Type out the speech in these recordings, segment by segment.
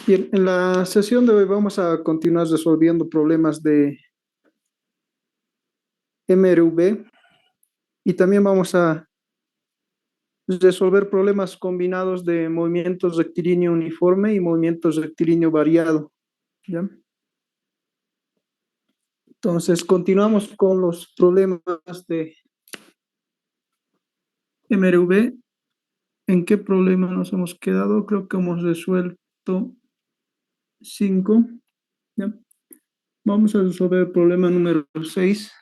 Bien, en la sesión de hoy vamos a continuar resolviendo problemas de MRV y también vamos a resolver problemas combinados de movimientos rectilíneo uniforme y movimientos rectilíneo variado, ¿ya? Entonces, continuamos con los problemas de MRV. ¿En qué problema nos hemos quedado? Creo que hemos resuelto 5, ¿ya? Vamos a resolver el problema número 6.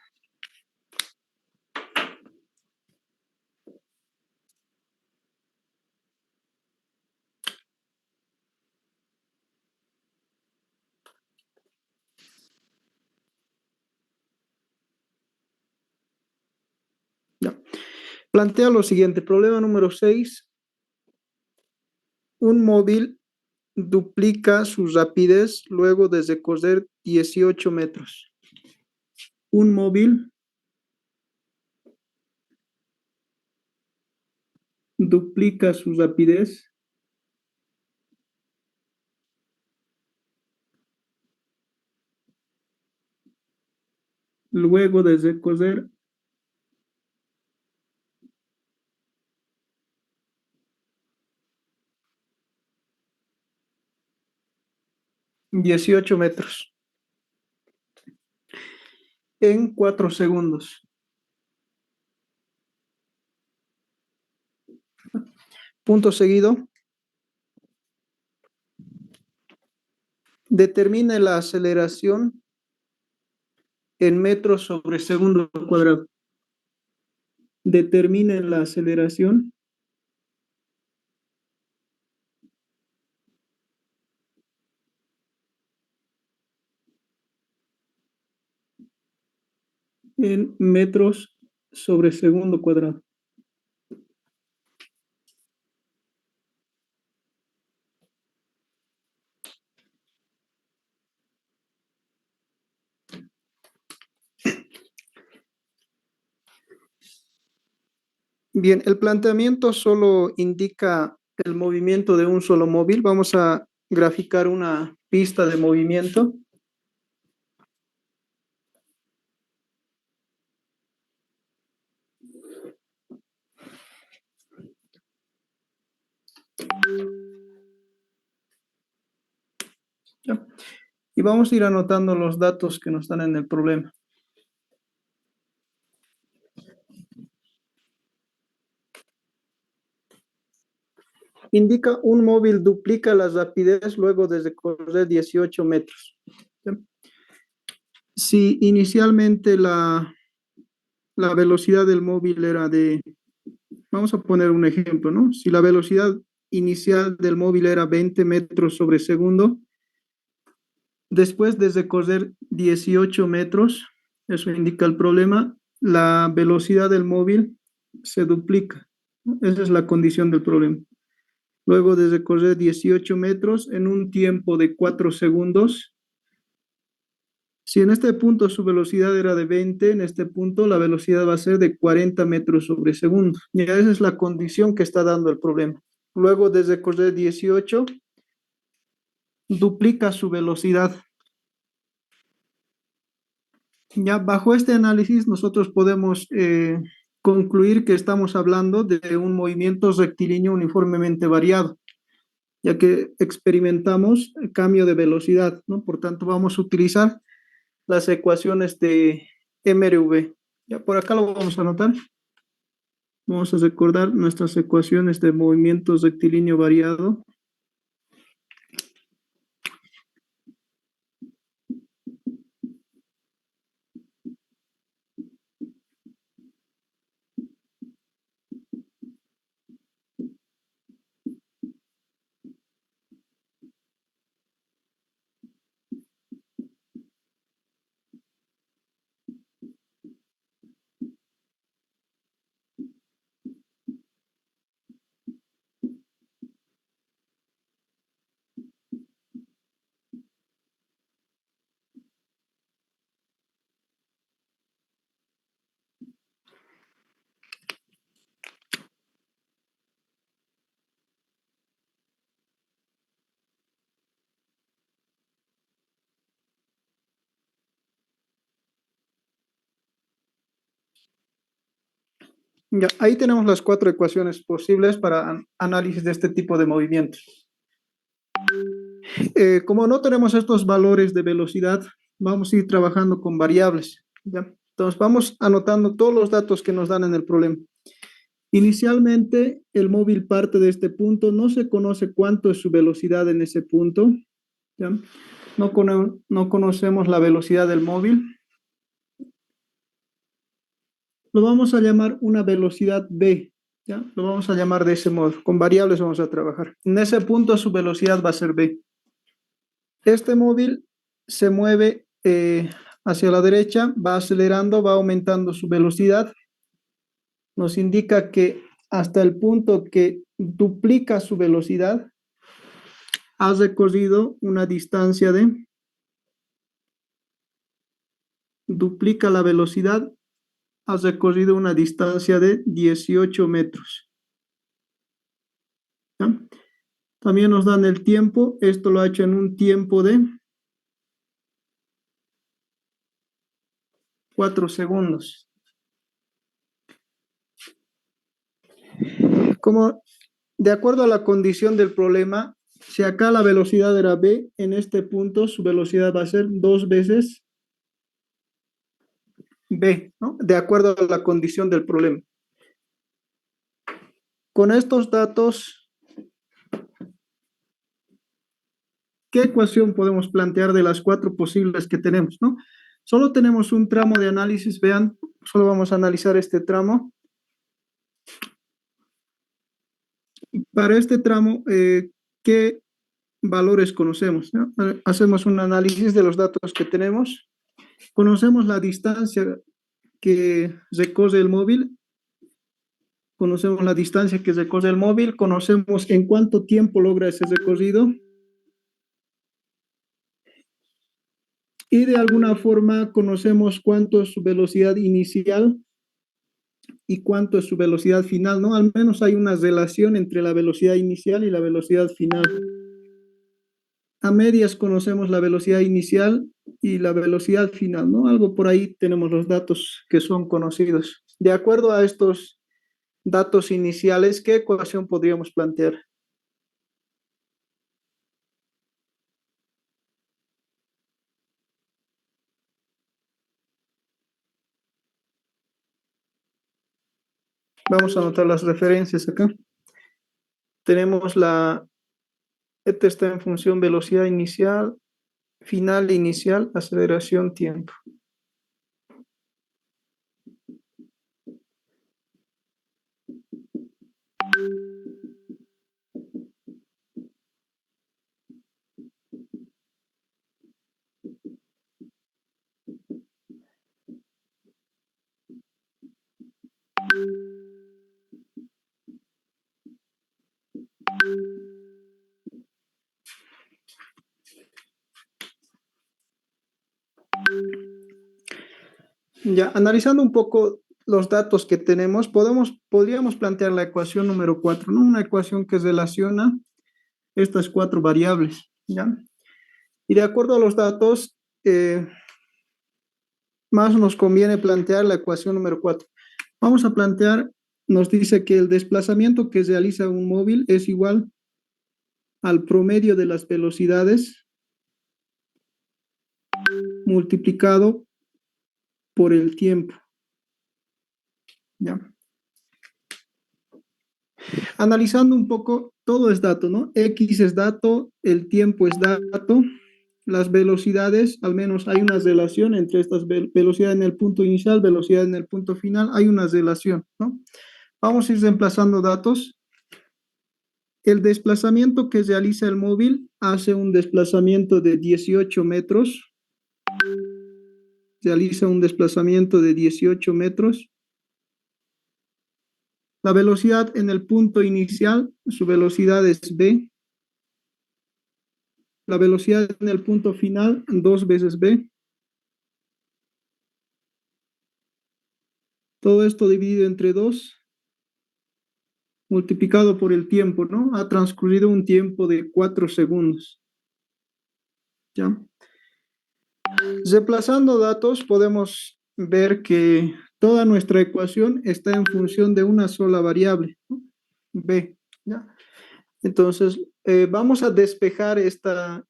¿Ya? Plantea lo siguiente, problema número 6. Un móvil duplica su rapidez luego de recorrer 18 metros. Un móvil duplica su rapidez luego de recorrer 18 metros en 4 segundos. Punto seguido. Determine la aceleración en metros sobre segundo cuadrado. Determine la aceleración en metros sobre segundo cuadrado. Bien, el planteamiento solo indica el movimiento de un solo móvil. Vamos a graficar una pista de movimiento. ¿Ya? Y vamos a ir anotando los datos que nos están en el problema. Indica un móvil duplica la rapidez luego de recorrer 18 metros. ¿Ya? Si inicialmente la velocidad del móvil era de, vamos a poner un ejemplo, ¿no? Si la velocidad inicial del móvil era 20 metros sobre segundo, después de recorrer 18 metros, eso indica el problema, la velocidad del móvil se duplica, ¿no? Esa es la condición del problema. Luego de recorrer 18 metros en un tiempo de 4 segundos, si en este punto su velocidad era de 20, en este punto la velocidad va a ser de 40 metros sobre segundo. Ya esa es la condición que está dando el problema. Luego de recorrer 18, duplica su velocidad. Ya bajo este análisis nosotros podemos concluir que estamos hablando de un movimiento rectilíneo uniformemente variado, ya que experimentamos el cambio de velocidad, ¿no? Por tanto, vamos a utilizar las ecuaciones de MRV. Ya por acá lo vamos a anotar. Vamos a recordar nuestras ecuaciones de movimiento rectilíneo variado. Ya, ahí tenemos las cuatro ecuaciones posibles para análisis de este tipo de movimientos. Como no tenemos estos valores de velocidad, vamos a ir trabajando con variables, ¿ya? Entonces vamos anotando todos los datos que nos dan en el problema. Inicialmente, el móvil parte de este punto, no se conoce cuánto es su velocidad en ese punto, ¿ya? No conocemos la velocidad del móvil. Lo vamos a llamar una velocidad B, ¿ya? Lo vamos a llamar de ese modo. Con variables vamos a trabajar. En ese punto su velocidad va a ser B. Este móvil se mueve hacia la derecha, va acelerando, va aumentando su velocidad. Nos indica que hasta el punto que duplica su velocidad, ha recorrido una distancia de, duplica la velocidad, has recorrido una distancia de 18 metros. ¿Ya? También nos dan el tiempo, esto lo ha hecho en un tiempo de 4 segundos. Como de acuerdo a la condición del problema, si acá la velocidad era b, en este punto su velocidad va a ser 2 veces b, ¿no? De acuerdo a la condición del problema. Con estos datos, ¿qué ecuación podemos plantear de las cuatro posibles que tenemos, no? Solo tenemos un tramo de análisis, vean, solo vamos a analizar este tramo. Para este tramo, ¿qué valores conocemos, ¿no? Hacemos un análisis de los datos que tenemos. Conocemos la distancia que recorre el móvil, conocemos la distancia que recorre el móvil, conocemos en cuánto tiempo logra ese recorrido y de alguna forma conocemos cuánto es su velocidad inicial y cuánto es su velocidad final, ¿no? Al menos hay una relación entre la velocidad inicial y la velocidad final. A medias conocemos la velocidad inicial y la velocidad final, ¿no? Algo por ahí tenemos los datos que son conocidos. De acuerdo a estos datos iniciales, ¿qué ecuación podríamos plantear? Vamos a anotar las referencias acá. Tenemos esta está en función velocidad inicial, final inicial, aceleración, tiempo. Ya, analizando un poco los datos que tenemos, podríamos plantear la ecuación número 4, ¿no? Una ecuación que relaciona estas cuatro variables, ¿ya? Y de acuerdo a los datos, más nos conviene plantear la ecuación número 4. Vamos a plantear, nos dice que el desplazamiento que realiza un móvil es igual al promedio de las velocidades multiplicado por el tiempo, ¿ya? Analizando un poco, todo es dato, ¿no? X es dato, el tiempo es dato, las velocidades, al menos hay una relación entre estas velocidad en el punto inicial, velocidad en el punto final, hay una relación, ¿no? Vamos a ir reemplazando datos. El desplazamiento que realiza el móvil hace un desplazamiento de 18 metros, realiza un desplazamiento de 18 metros. La velocidad en el punto inicial, su velocidad es b. La velocidad en el punto final, 2 veces b. Todo esto dividido entre 2, multiplicado por el tiempo, ¿no? Ha transcurrido un tiempo de 4 segundos. ¿Ya? Reemplazando datos, podemos ver que toda nuestra ecuación está en función de una sola variable, ¿no? B, ¿ya? Entonces, vamos a despejar esta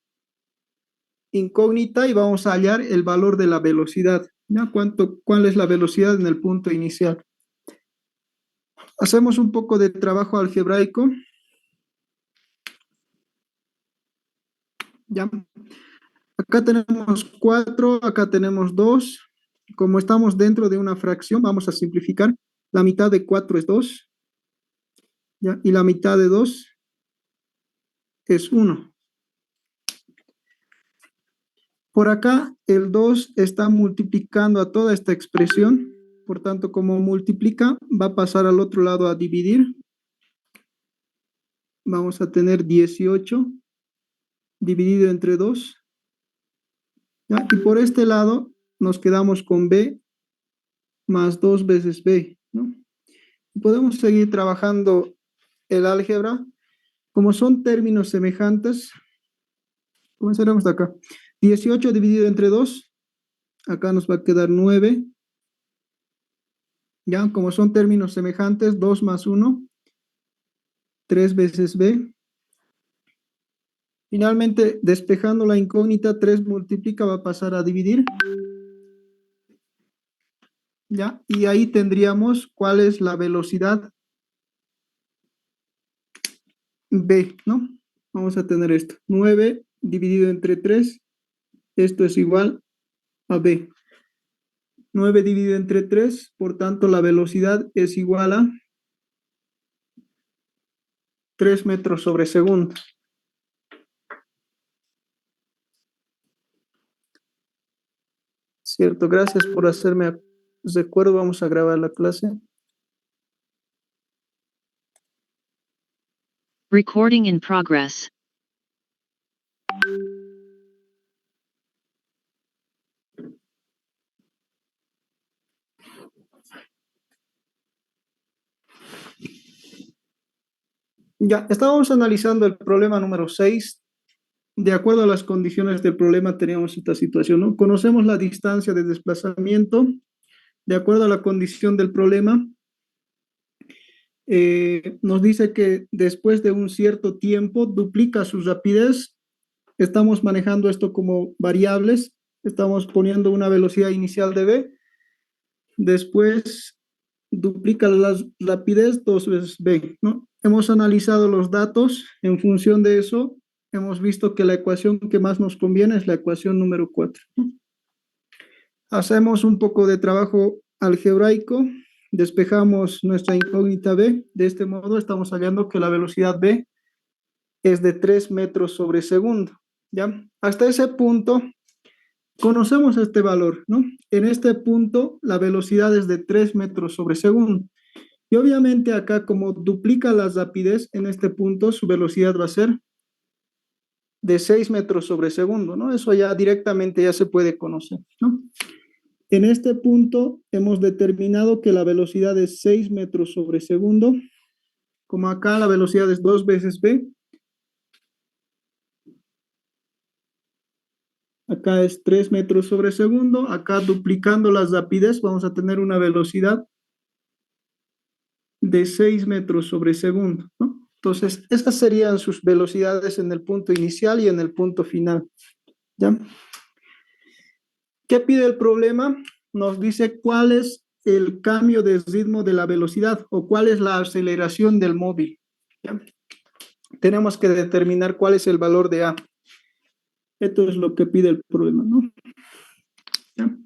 incógnita y vamos a hallar el valor de la velocidad, ¿ya? ¿Cuál es la velocidad en el punto inicial? Hacemos un poco de trabajo algebraico, ¿ya? Acá tenemos 4, acá tenemos 2. Como estamos dentro de una fracción, vamos a simplificar. La mitad de 4 es 2, ¿ya? Y la mitad de 2 es 1. Por acá, el 2 está multiplicando a toda esta expresión. Por tanto, como multiplica, va a pasar al otro lado a dividir. Vamos a tener 18 dividido entre 2, ¿ya? Y por este lado nos quedamos con b más 2 veces b, ¿no? Podemos seguir trabajando el álgebra. Como son términos semejantes, comenzaremos de acá. 18 dividido entre 2, acá nos va a quedar 9. Ya, como son términos semejantes, 2 más 1, 3 veces b. Finalmente, despejando la incógnita, 3 multiplica, va a pasar a dividir. ¿Ya? Y ahí tendríamos cuál es la velocidad b, ¿no? Vamos a tener esto. 9 dividido entre 3, esto es igual a b. 9 dividido entre 3, por tanto la velocidad es igual a 3 metros sobre segundo. Cierto, gracias por hacerme recuerdo, vamos a grabar la clase. Recording in progress. Ya, estábamos analizando el problema número 6. De acuerdo a las condiciones del problema teníamos esta situación, ¿no? Conocemos la distancia de desplazamiento. De acuerdo a la condición del problema, nos dice que después de un cierto tiempo duplica su rapidez. Estamos manejando esto como variables. Estamos poniendo una velocidad inicial de v. Después duplica la rapidez 2 veces b, ¿no? Hemos analizado los datos. En función de eso, hemos visto que la ecuación que más nos conviene es la ecuación número 4, ¿no? Hacemos un poco de trabajo algebraico, despejamos nuestra incógnita b. De este modo estamos hallando que la velocidad b es de 3 metros sobre segundo, ¿ya? Hasta ese punto conocemos este valor, ¿no? En este punto la velocidad es de 3 metros sobre segundo. Y obviamente acá como duplica la rapidez, en este punto su velocidad va a ser de 6 metros sobre segundo, ¿no? Eso ya directamente ya se puede conocer, ¿no? En este punto hemos determinado que la velocidad es 6 metros sobre segundo. Como acá la velocidad es 2 veces v, acá es 3 metros sobre segundo, acá duplicando la rapidez vamos a tener una velocidad de 6 metros sobre segundo, ¿no? Entonces, esas serían sus velocidades en el punto inicial y en el punto final, ¿ya? ¿Qué pide el problema? Nos dice cuál es el cambio de ritmo de la velocidad o cuál es la aceleración del móvil, ¿ya? Tenemos que determinar cuál es el valor de A. Esto es lo que pide el problema, ¿no? ¿Ya?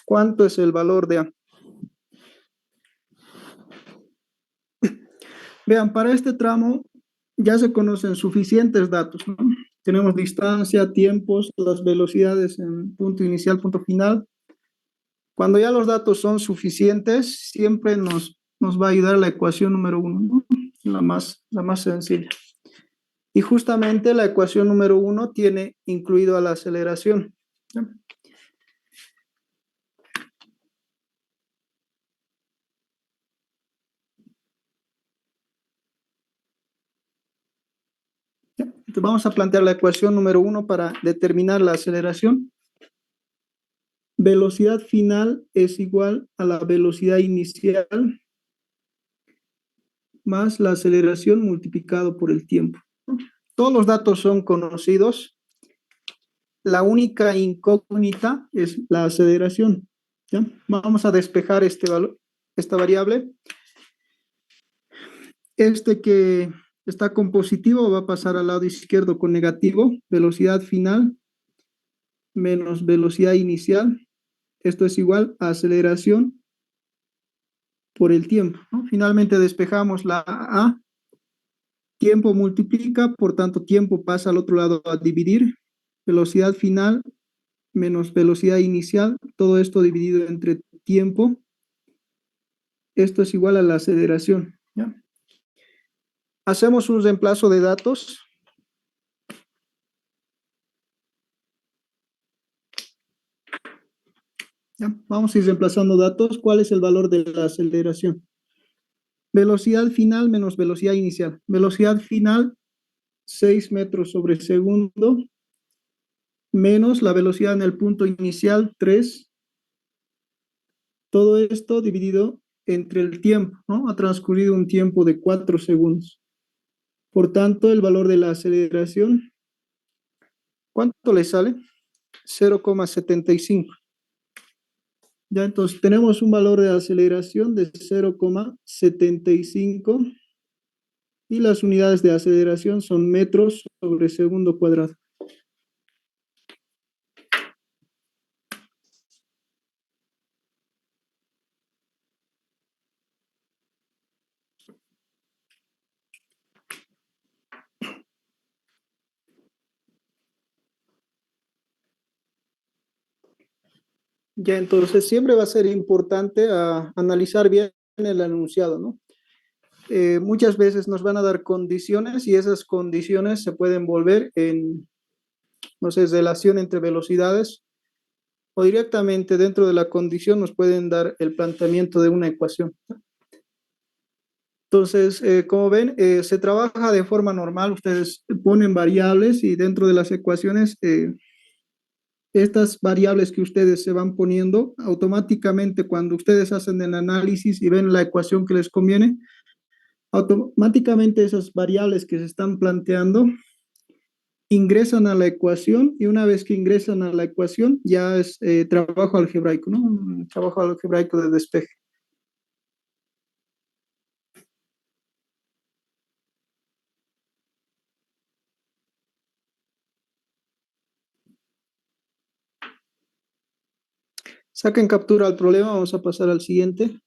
¿Cuánto es el valor de A? Vean, para este tramo ya se conocen suficientes datos, ¿no? Tenemos distancia, tiempos, las velocidades en punto inicial, punto final. Cuando ya los datos son suficientes, siempre nos va a ayudar la ecuación número 1, ¿no? La más sencilla. Y justamente la ecuación número 1 tiene incluido a la aceleración, ¿ya? Entonces vamos a plantear la ecuación número 1 para determinar la aceleración. velocidad final es igual a la velocidad inicial más la aceleración multiplicado por el tiempo. Todos los datos son conocidos. La única incógnita es la aceleración. ¿Ya? Vamos a despejar este valor, esta variable. Este que está con positivo va a pasar al lado izquierdo con negativo. Velocidad final menos velocidad inicial. Esto es igual a aceleración por el tiempo, ¿no? Finalmente despejamos la A. Tiempo multiplica, por tanto tiempo pasa al otro lado a dividir. Velocidad final menos velocidad inicial. Todo esto dividido entre tiempo. Esto es igual a la aceleración, ¿ya? Hacemos un reemplazo de datos. ¿Ya? Vamos a ir reemplazando datos. ¿Cuál es el valor de la aceleración? Velocidad final menos velocidad inicial. Velocidad final, 6 metros sobre segundo, menos la velocidad en el punto inicial, 3. Todo esto dividido entre el tiempo, ¿no? Ha transcurrido un tiempo de 4 segundos. Por tanto, el valor de la aceleración, ¿cuánto le sale? 0,75. Ya, entonces tenemos un valor de aceleración de 0,75 y las unidades de aceleración son metros sobre segundo cuadrado. Ya, entonces siempre va a ser importante analizar bien el enunciado, ¿no? Muchas veces nos van a dar condiciones y esas condiciones se pueden volver en, no sé, relación entre velocidades o directamente dentro de la condición nos pueden dar el planteamiento de una ecuación. Entonces, como ven, se trabaja de forma normal, ustedes ponen variables y dentro de las ecuaciones, estas variables que ustedes se van poniendo, automáticamente cuando ustedes hacen el análisis y ven la ecuación que les conviene, automáticamente esas variables que se están planteando ingresan a la ecuación y una vez que ingresan a la ecuación ya es trabajo algebraico, ¿no? Un trabajo algebraico de despeje. Saquen captura al problema, vamos a pasar al siguiente.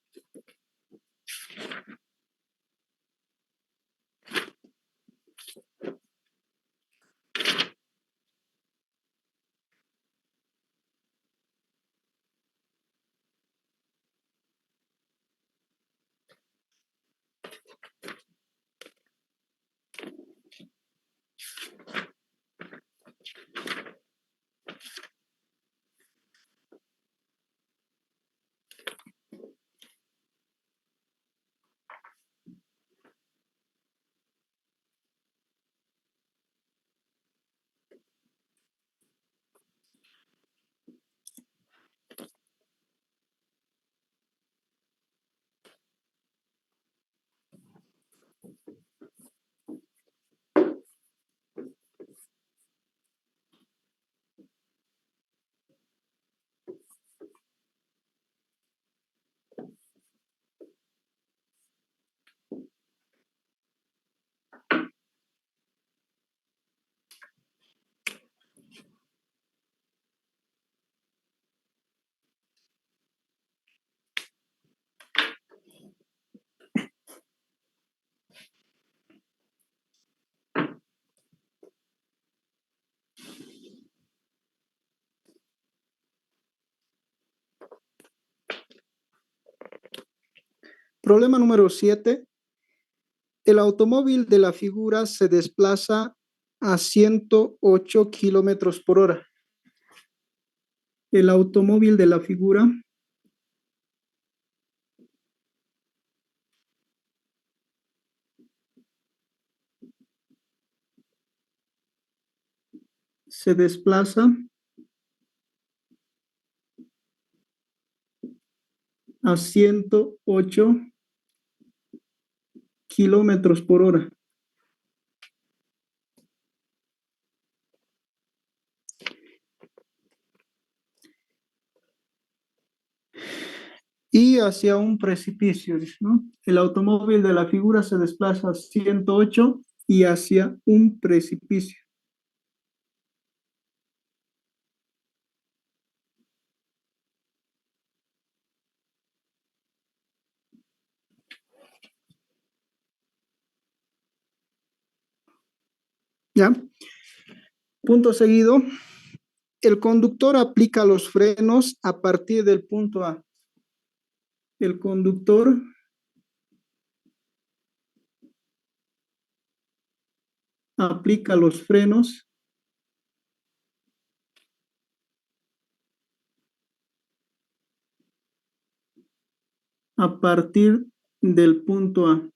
Problema número 7. El automóvil de la figura se desplaza a 108 kilómetros por hora. El automóvil de la figura se desplaza a 108 kilómetros por hora. Y hacia un precipicio, ¿no? El automóvil de la figura se desplaza a 108 y hacia un precipicio. ¿Ya? Punto seguido, el conductor aplica los frenos a partir del punto A. El conductor aplica los frenos a partir del punto A.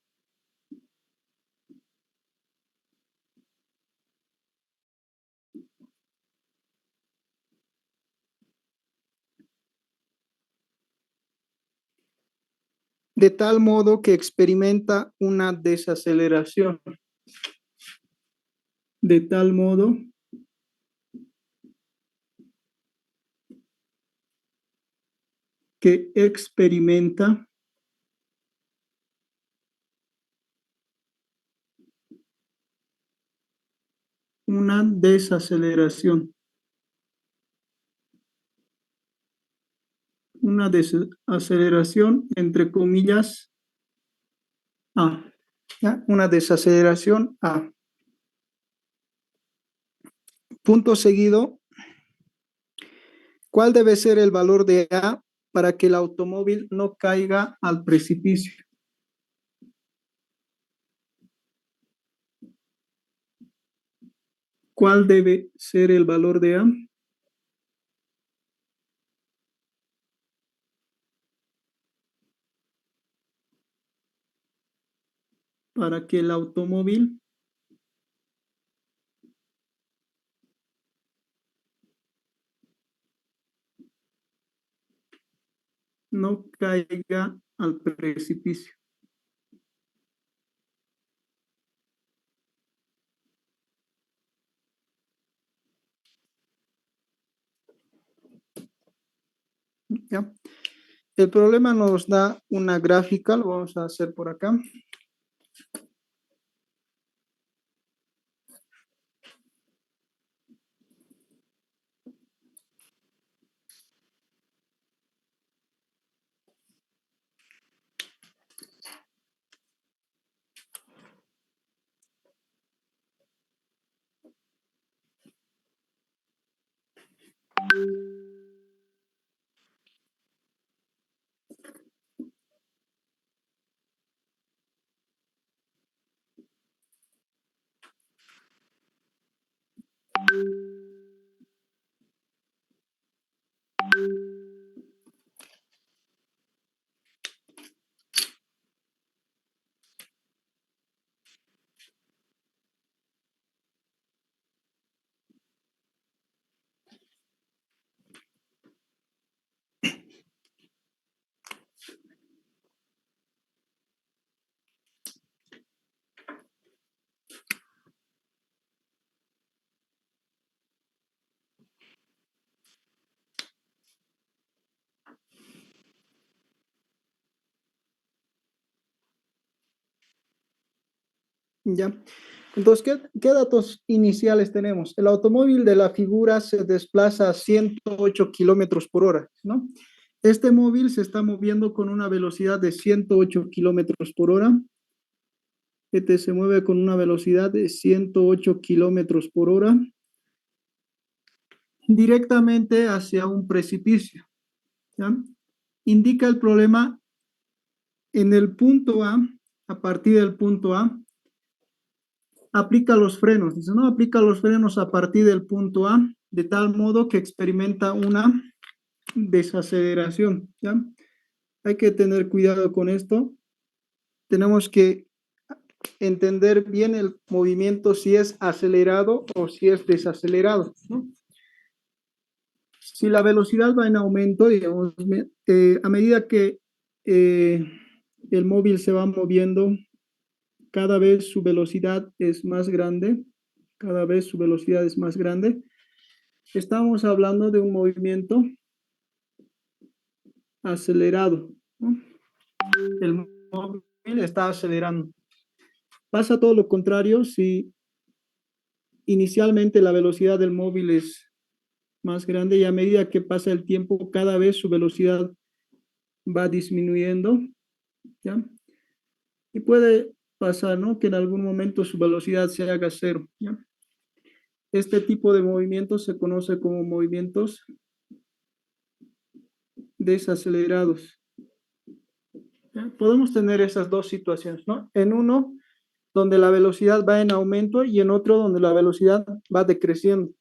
De tal modo que experimenta una desaceleración. De tal modo que experimenta una desaceleración. Una desaceleración entre comillas A. ¿Ya? Una desaceleración A. Punto seguido, ¿cuál debe ser el valor de A para que el automóvil no caiga al precipicio? ¿Cuál debe ser el valor de A? Para que el automóvil no caiga al precipicio. ¿Ya? El problema nos da una gráfica, lo vamos a hacer por acá. ¿Ya? Entonces, ¿qué datos iniciales tenemos? El automóvil de la figura se desplaza a 108 kilómetros por hora, ¿no? Este móvil se está moviendo con una velocidad de 108 kilómetros por hora. Este se mueve con una velocidad de 108 kilómetros por hora directamente hacia un precipicio, ¿ya? Indica el problema en el punto a partir del punto A, aplica los frenos, dice, no, aplica los frenos a partir del punto A, de tal modo que experimenta una desaceleración, ¿ya? Hay que tener cuidado con esto. Tenemos que entender bien el movimiento, si es acelerado o si es desacelerado, ¿no? Si la velocidad va en aumento, digamos, a medida que eh, el móvil se va moviendo, cada vez su velocidad es más grande, cada vez su velocidad es más grande. Estamos hablando de un movimiento acelerado, ¿no? El móvil está acelerando. Pasa todo lo contrario si inicialmente la velocidad del móvil es más grande y a medida que pasa el tiempo, cada vez su velocidad va disminuyendo, ¿ya? Y puede pasar, ¿no? Que en algún momento su velocidad se haga cero, ¿ya? Este tipo de movimientos se conoce como movimientos desacelerados, ¿ya? Podemos tener esas dos situaciones, ¿no? En uno, donde la velocidad va en aumento y en otro, donde la velocidad va decreciendo.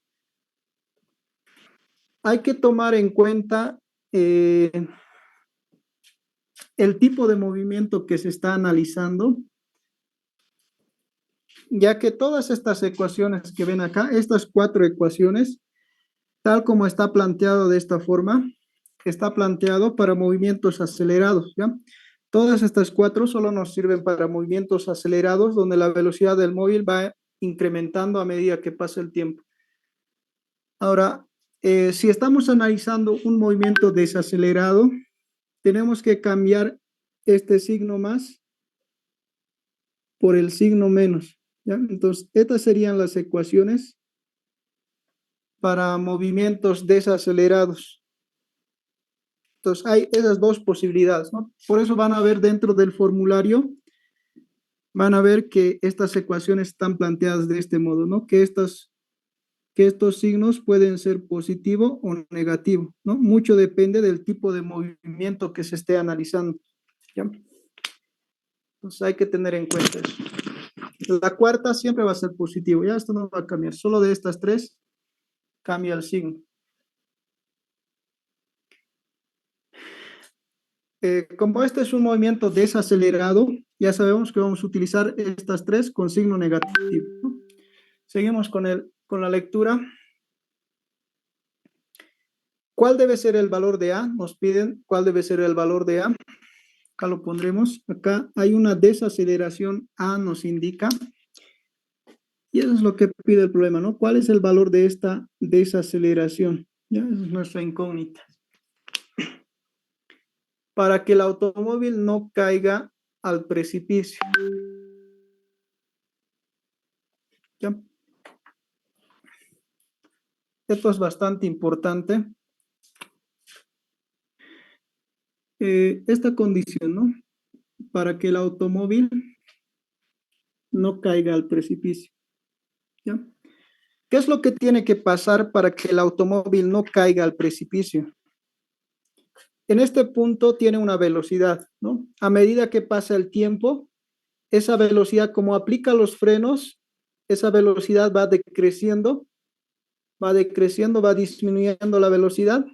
Hay que tomar en cuenta eh, el tipo de movimiento que se está analizando, ya que todas estas ecuaciones que ven acá, estas cuatro ecuaciones, tal como está planteado de esta forma, está planteado para movimientos acelerados, ¿ya? Todas estas cuatro solo nos sirven para movimientos acelerados, donde la velocidad del móvil va incrementando a medida que pasa el tiempo. Ahora, si estamos analizando un movimiento desacelerado, tenemos que cambiar este signo más por el signo menos, ¿ya? Entonces, estas serían las ecuaciones para movimientos desacelerados. Entonces, hay esas dos posibilidades, ¿no? Por eso van a ver dentro del formulario, van a ver que estas ecuaciones están planteadas de este modo, ¿no? Que estos signos pueden ser positivo o negativo, ¿no? Mucho depende del tipo de movimiento que se esté analizando, ¿ya? Entonces, hay que tener en cuenta eso. La cuarta siempre va a ser positivo, ya esto no va a cambiar, solo de estas tres cambia el signo. Como este es un movimiento desacelerado, ya sabemos que vamos a utilizar estas tres con signo negativo, ¿no? Seguimos con la lectura. ¿Cuál debe ser el valor de A? Nos piden cuál debe ser el valor de A. Acá lo pondremos. Acá hay una desaceleración, A nos indica. Y eso es lo que pide el problema, ¿no? ¿Cuál es el valor de esta desaceleración? Ya, esa es nuestra incógnita. Para que el automóvil no caiga al precipicio. ¿Ya? Esto es bastante importante. Esta condición, ¿no? Para que el automóvil no caiga al precipicio, ¿ya? ¿Qué es lo que tiene que pasar para que el automóvil no caiga al precipicio? En este punto tiene una velocidad, ¿no? A medida que pasa el tiempo, esa velocidad, como aplica los frenos, esa velocidad va decreciendo, va disminuyendo la velocidad.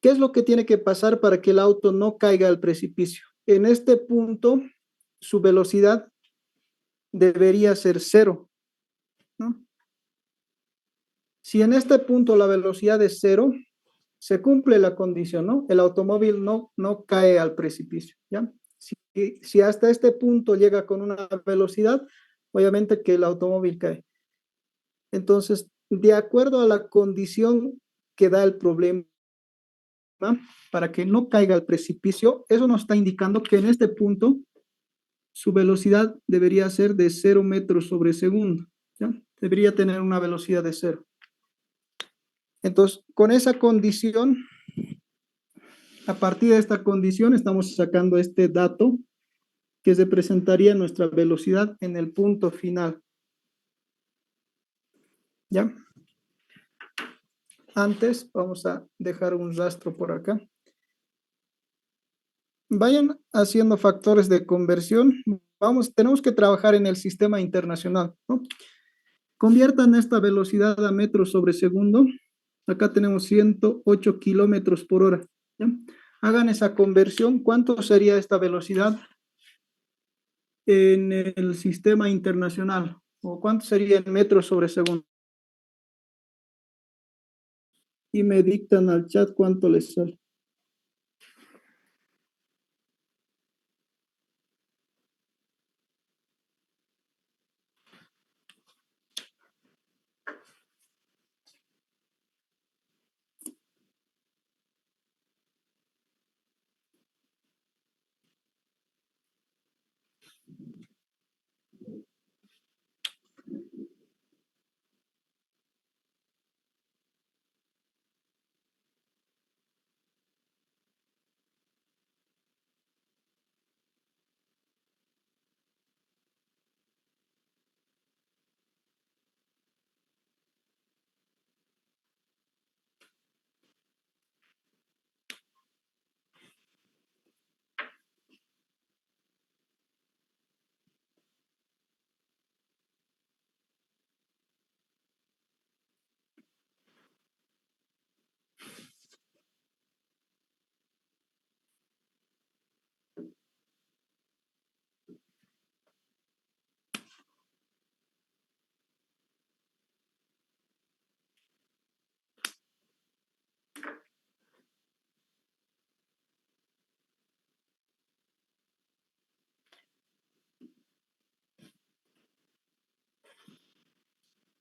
¿Qué es lo que tiene que pasar para que el auto no caiga al precipicio? En este punto, su velocidad debería ser cero, ¿no? Si en este punto la velocidad es cero, se cumple la condición, ¿no? El automóvil no cae al precipicio, ¿ya? Si hasta este punto llega con una velocidad, obviamente que el automóvil cae. Entonces, de acuerdo a la condición que da el problema, para que no caiga al precipicio, eso nos está indicando que en este punto su velocidad debería ser de 0 metros sobre segundo, ¿ya? Debería tener una velocidad de 0. Entonces, con esa condición, a partir de esta condición, estamos sacando este dato que se presentaría nuestra velocidad en el punto final, ¿ya? Antes, vamos a dejar un rastro por acá. Vayan haciendo factores de conversión. Tenemos que trabajar en el sistema internacional, ¿no? Conviertan esta velocidad a metros sobre segundo. Acá tenemos 108 kilómetros por hora, ¿ya? Hagan esa conversión. ¿Cuánto sería esta velocidad en el sistema internacional? ¿O cuánto sería en metros sobre segundo? Y me dictan al chat cuánto les sale.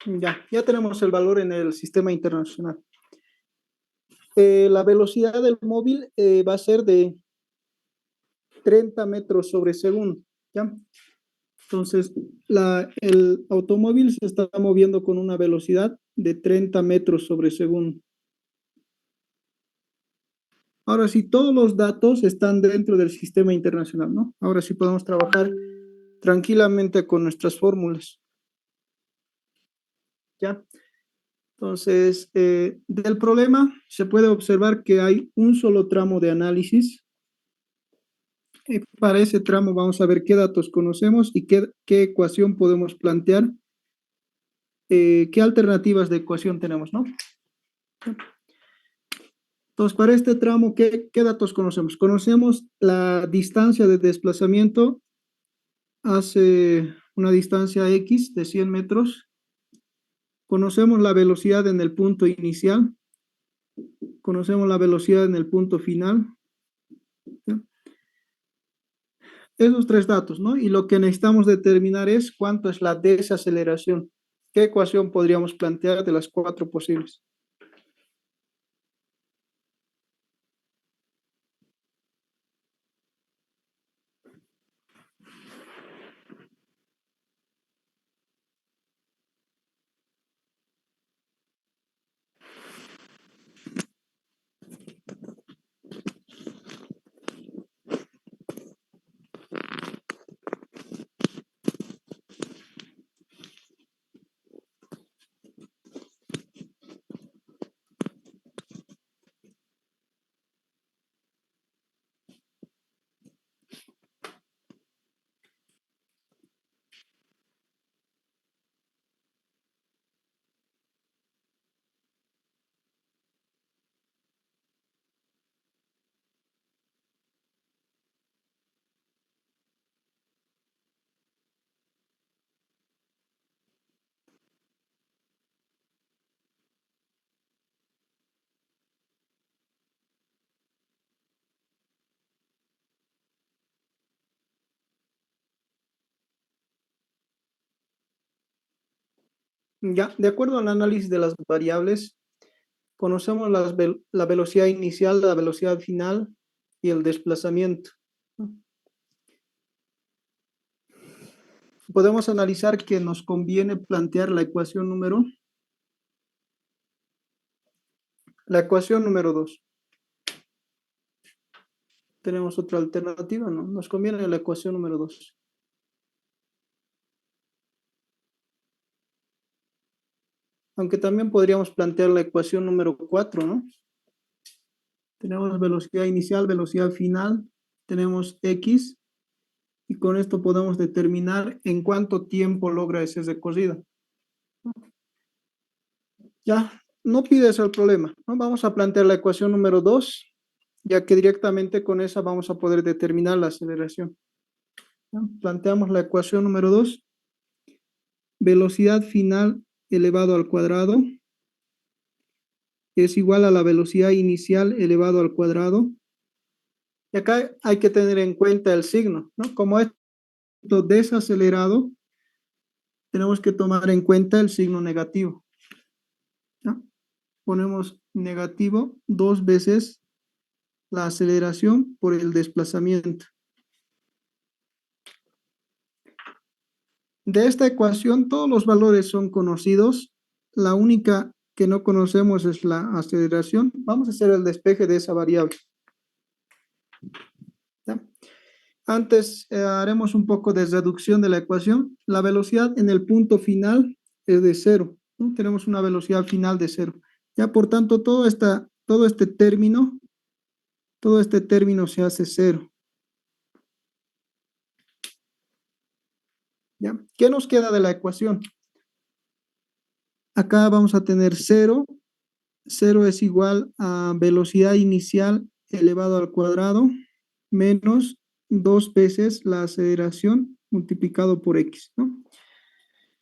Ya tenemos el valor en el sistema internacional. La velocidad del móvil va a ser de 30 metros sobre segundo, ¿ya? Entonces, el automóvil se está moviendo con una velocidad de 30 metros sobre segundo. Ahora sí, todos los datos están dentro del sistema internacional, ¿no? Ahora sí podemos trabajar tranquilamente con nuestras fórmulas, ¿ya? Entonces, del problema se puede observar que hay un solo tramo de análisis. Para ese tramo vamos a ver qué datos conocemos y qué ecuación podemos plantear, qué alternativas de ecuación tenemos, ¿no? Entonces, para este tramo, ¿qué datos conocemos? Conocemos la distancia de desplazamiento hace una distancia X de 100 metros. Conocemos la velocidad en el punto inicial. Conocemos la velocidad en el punto final. ¿Ya? Esos tres datos, ¿no? Y lo que necesitamos determinar es cuánto es la desaceleración. ¿Qué ecuación podríamos plantear de las cuatro posibles? Ya, de acuerdo al análisis de las variables, conocemos la velocidad inicial, la velocidad final y el desplazamiento, ¿no? Podemos analizar que nos conviene plantear la ecuación número 2. Tenemos otra alternativa, ¿no? Nos conviene la ecuación número 2. Aunque también podríamos plantear la ecuación número 4, ¿no? Tenemos velocidad inicial, velocidad final, tenemos X, y con esto podemos determinar en cuánto tiempo logra ese recorrido. Ya, no pides el problema, ¿no? Vamos a plantear la ecuación número 2, ya que directamente con esa vamos a poder determinar la aceleración, ¿no? Planteamos la ecuación número 2, velocidad final elevado al cuadrado es igual a la velocidad inicial elevado al cuadrado. Y acá hay que tener en cuenta el signo, ¿no? Como esto desacelerado, tenemos que tomar en cuenta el signo negativo, ¿no? Ponemos negativo 2 veces la aceleración por el desplazamiento. De esta ecuación, todos los valores son conocidos. La única que no conocemos es la aceleración. Vamos a hacer el despeje de esa variable. ¿Ya? Antes haremos un poco de reducción de la ecuación. La velocidad en el punto final es de cero, ¿no? Tenemos una velocidad final de cero. Ya, por tanto, todo este término se hace cero. ¿Ya? ¿Qué nos queda de la ecuación? Acá vamos a tener cero. Cero es igual a velocidad inicial elevado al cuadrado menos dos veces la aceleración multiplicado por x, ¿no?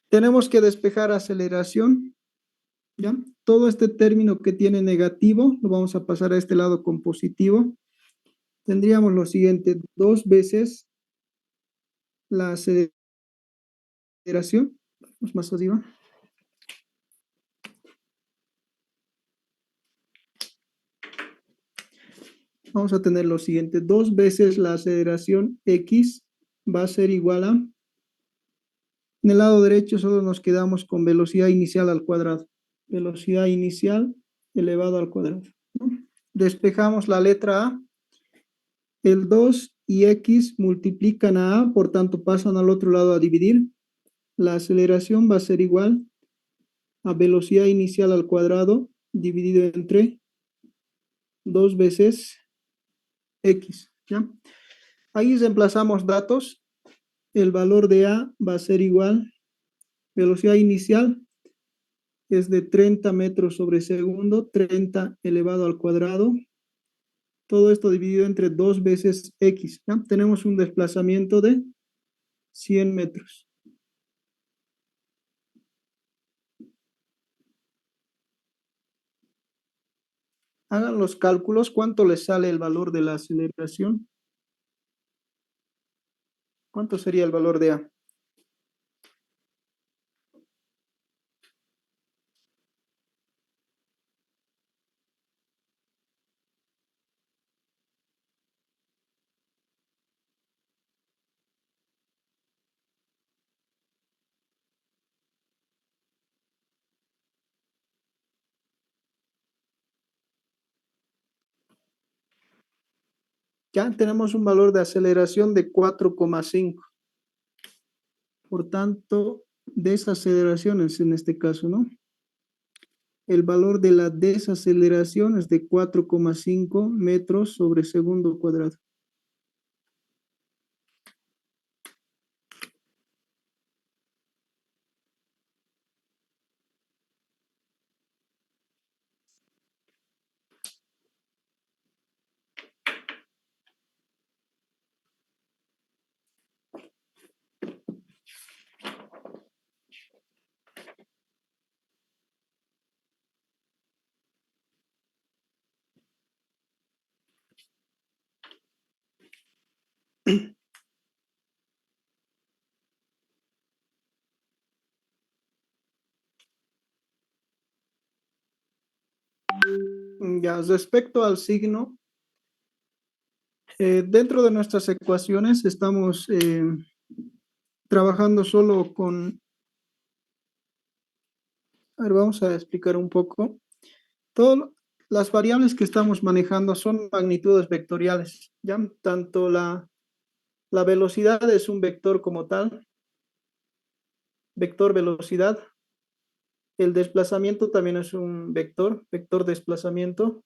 Tenemos que despejar aceleración, ¿ya? Todo este término que tiene negativo lo vamos a pasar a este lado con positivo. Tendríamos lo siguiente, dos veces la aceleración, vamos más arriba. Vamos a tener lo siguiente, dos veces la aceleración x va a ser igual a, en el lado derecho solo nos quedamos con velocidad inicial al cuadrado. Velocidad inicial elevado al cuadrado, ¿no? Despejamos la letra A. El 2 y x multiplican a A, por tanto pasan al otro lado a dividir. La aceleración va a ser igual a velocidad inicial al cuadrado dividido entre 2 veces x, ¿ya? Ahí reemplazamos datos. El valor de A va a ser igual, velocidad inicial es de 30 metros sobre segundo, 30 elevado al cuadrado. Todo esto dividido entre 2 veces x, ¿ya? Tenemos un desplazamiento de 100 metros. Hagan los cálculos, ¿cuánto les sale el valor de la aceleración? ¿Cuánto sería el valor de A? Ya tenemos un valor de aceleración de 4,5. Por tanto, desaceleraciones en este caso, ¿no? El valor de la desaceleración es de 4,5 metros sobre segundo cuadrado. Ya, respecto al signo, dentro de nuestras ecuaciones estamos trabajando solo con, a ver, vamos a explicar un poco. Todas las variables que estamos manejando son magnitudes vectoriales, ¿ya? Tanto la velocidad es un vector como tal, vector velocidad. El desplazamiento también es un vector, vector desplazamiento.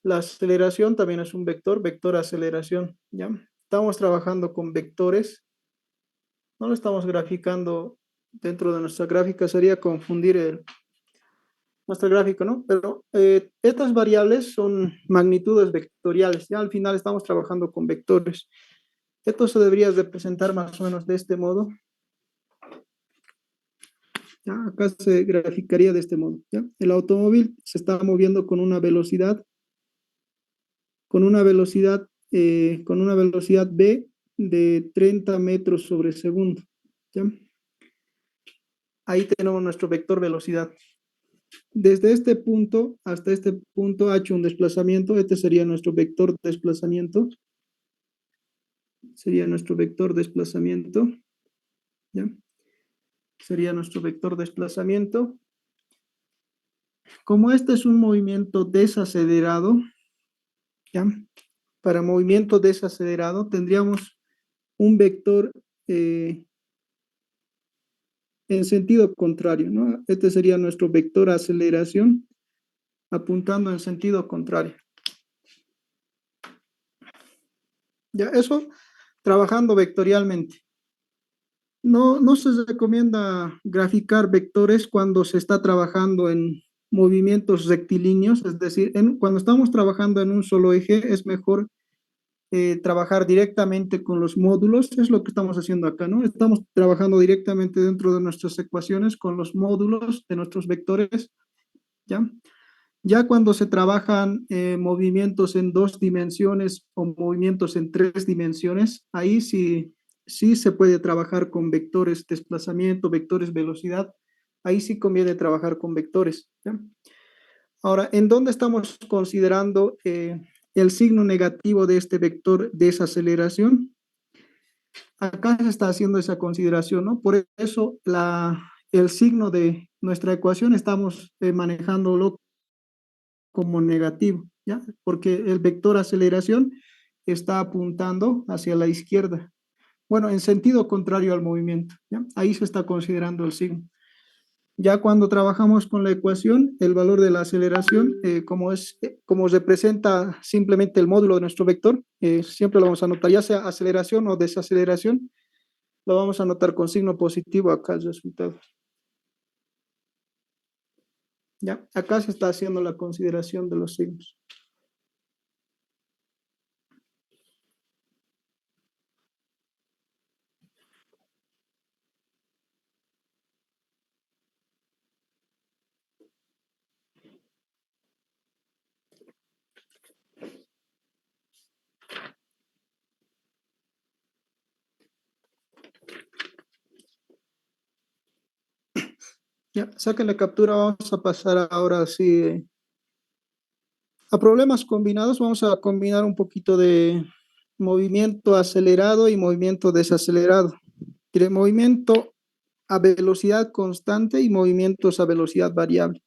La aceleración también es un vector, vector aceleración, ¿ya? Estamos trabajando con vectores, no lo estamos graficando dentro de nuestra gráfica, sería confundir nuestro gráfico, ¿no? Pero estas variables son magnitudes vectoriales, ya al final estamos trabajando con vectores. Esto se debería representar más o menos de este modo. ¿Ya? Acá se graficaría de este modo, ¿ya? El automóvil se está moviendo con una velocidad B de 30 metros sobre segundo, ¿ya? Ahí tenemos nuestro vector velocidad. Desde este punto hasta este punto ha hecho un desplazamiento, este sería nuestro vector desplazamiento, sería nuestro vector desplazamiento, ¿ya? Sería nuestro vector de desplazamiento. Como este es un movimiento desacelerado, ¿ya? Para movimiento desacelerado tendríamos un vector en sentido contrario, ¿no? Este sería nuestro vector aceleración apuntando en sentido contrario. Ya, eso trabajando vectorialmente. No se recomienda graficar vectores cuando se está trabajando en movimientos rectilíneos, es decir, cuando estamos trabajando en un solo eje, es mejor trabajar directamente con los módulos, es lo que estamos haciendo acá, ¿no? Estamos trabajando directamente dentro de nuestras ecuaciones con los módulos de nuestros vectores, ¿ya? Ya cuando se trabajan movimientos en 2 dimensiones o movimientos en 3 dimensiones, ahí sí se puede trabajar con vectores desplazamiento, vectores velocidad, ahí sí conviene trabajar con vectores, ¿ya? Ahora, ¿en dónde estamos considerando el signo negativo de este vector desaceleración? Acá se está haciendo esa consideración, ¿no? Por eso el signo de nuestra ecuación estamos manejándolo como negativo, ¿ya? Porque el vector aceleración está apuntando hacia la izquierda. Bueno, en sentido contrario al movimiento, ¿ya? Ahí se está considerando el signo. Ya cuando trabajamos con la ecuación, el valor de la aceleración, como representa simplemente el módulo de nuestro vector, siempre lo vamos a anotar, ya sea aceleración o desaceleración, lo vamos a anotar con signo positivo acá el resultado. Ya, acá se está haciendo la consideración de los signos. Ya, saquen la captura, vamos a pasar ahora sí a problemas combinados. Vamos a combinar un poquito de movimiento acelerado y movimiento desacelerado. Tiene movimiento a velocidad constante y movimientos a velocidad variable.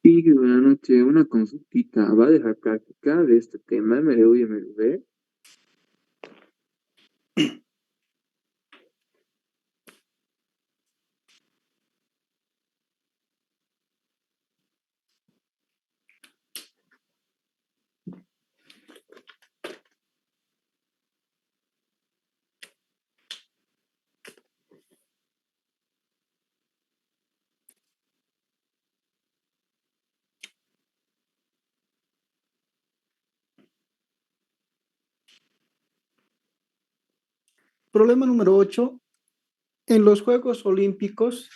Sí, buenas noches. Una consultita. ¿Va a dejar práctica de este tema? ¿Me lo oye, me lo ve? Problema número 8. En los Juegos Olímpicos,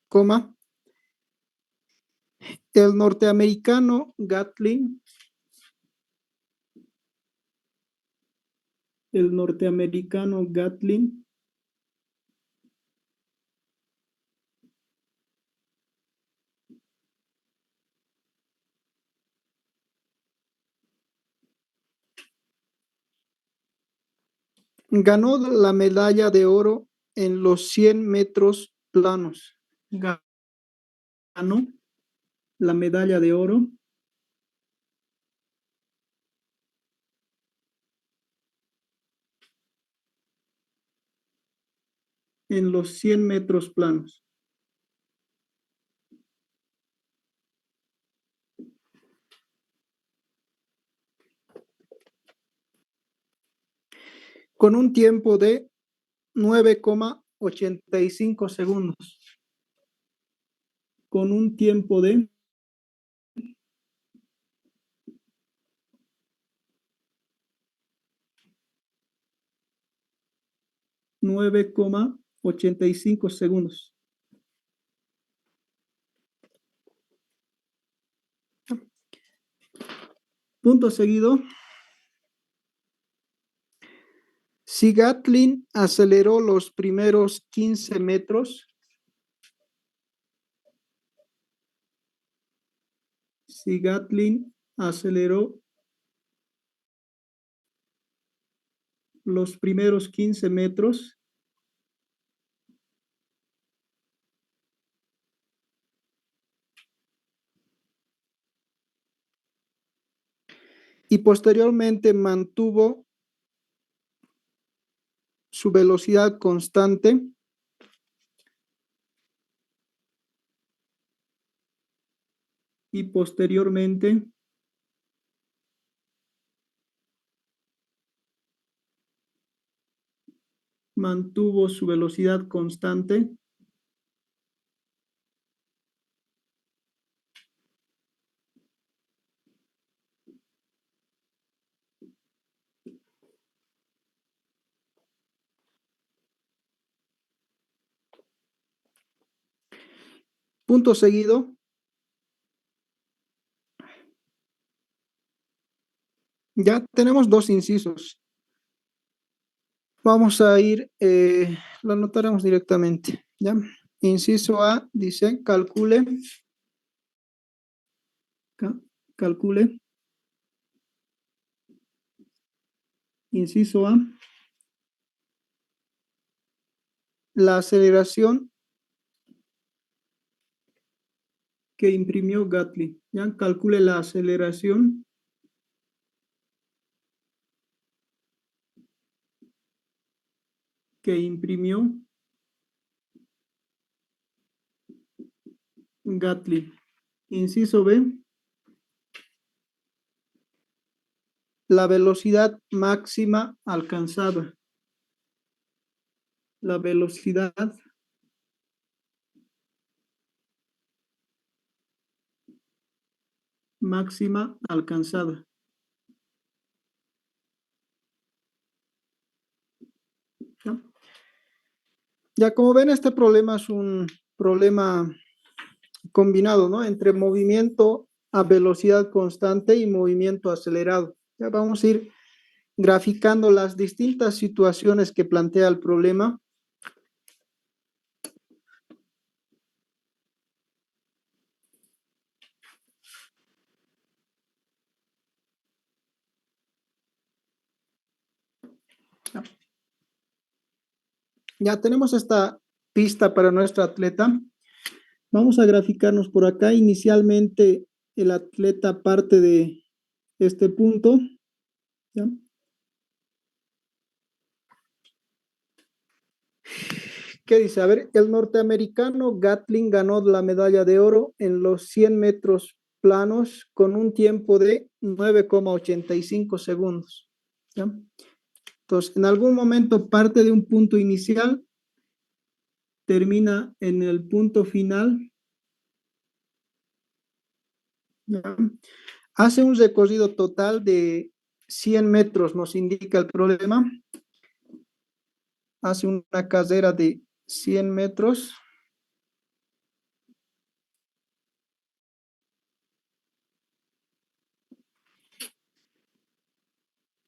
coma, el norteamericano Gatlin el norteamericano Gatlin ganó la medalla de oro en los 100 metros planos. Ganó la medalla de oro en los 100 metros planos. Con un tiempo de 9,85 segundos. Con un tiempo de 9,85 segundos. Punto seguido. Si Gatlin aceleró los primeros 15 metros, si Gatlin aceleró los primeros 15 metros, y posteriormente mantuvo su velocidad constante, y posteriormente mantuvo su velocidad constante, punto seguido. Ya tenemos dos incisos. Vamos a ir, lo anotaremos directamente, ¿ya? Inciso A dice, calcule. Inciso A, la aceleración que imprimió Gatlin, ¿ya? Calcule la aceleración que imprimió Gatlin. Inciso B, la velocidad máxima alcanzada. La velocidad máxima alcanzada. ¿Ya? Ya como ven, este problema es un problema combinado, ¿no? Entre movimiento a velocidad constante y movimiento acelerado. Ya vamos a ir graficando las distintas situaciones que plantea el problema. Ya tenemos esta pista para nuestra atleta. Vamos a graficarnos por acá. Inicialmente el atleta parte de este punto, ¿ya? ¿Qué dice? A ver, el norteamericano Gatlin ganó la medalla de oro en los 100 metros planos con un tiempo de 9,85 segundos, ¿ya? Entonces, en algún momento parte de un punto inicial, termina en el punto final, ¿ya? Hace un recorrido total de 100 metros, nos indica el problema. Hace una carrera de 100 metros.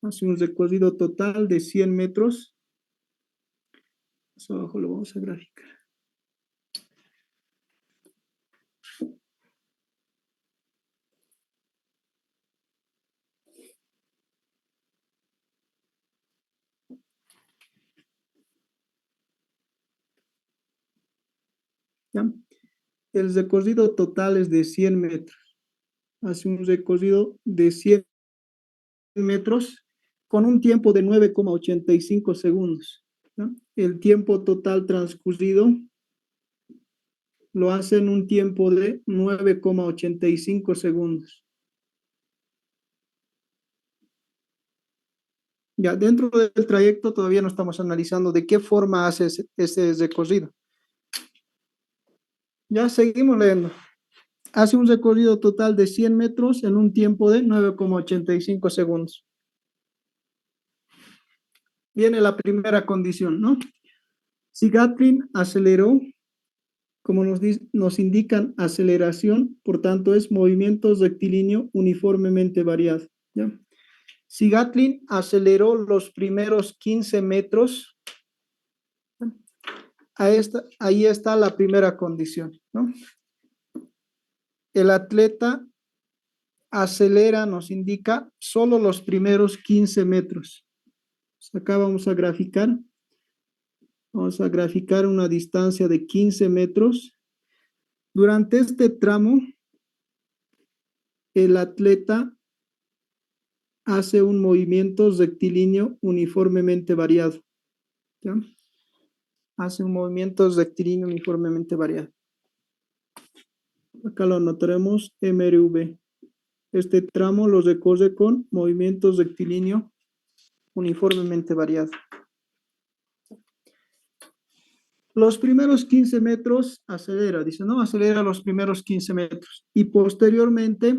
Hace un recorrido total de 100 metros. Más abajo lo vamos a graficar. ¿Ya? El recorrido total es de 100 metros. Hace un recorrido de 100 metros con un tiempo de 9,85 segundos. ¿Ya? El tiempo total transcurrido lo hace en un tiempo de 9,85 segundos. Ya, dentro del trayecto todavía no estamos analizando de qué forma hace ese recorrido. Ya seguimos leyendo. Hace un recorrido total de 100 metros en un tiempo de 9,85 segundos. Viene la primera condición, ¿no? Si Gatlin aceleró, como nos indican aceleración, por tanto es movimiento rectilíneo uniformemente variado, ¿ya? Si Gatlin aceleró los primeros 15 metros, ahí está la primera condición, ¿no? El atleta acelera, nos indica, solo los primeros 15 metros. Acá vamos a graficar. Vamos a graficar una distancia de 15 metros. Durante este tramo, el atleta hace un movimiento rectilíneo uniformemente variado. ¿Ya? Hace un movimiento rectilíneo uniformemente variado. Acá lo anotaremos MRV. Este tramo lo recorre con movimiento rectilíneo uniformemente variado. Los primeros 15 metros acelera, dice, no, acelera los primeros 15 metros y posteriormente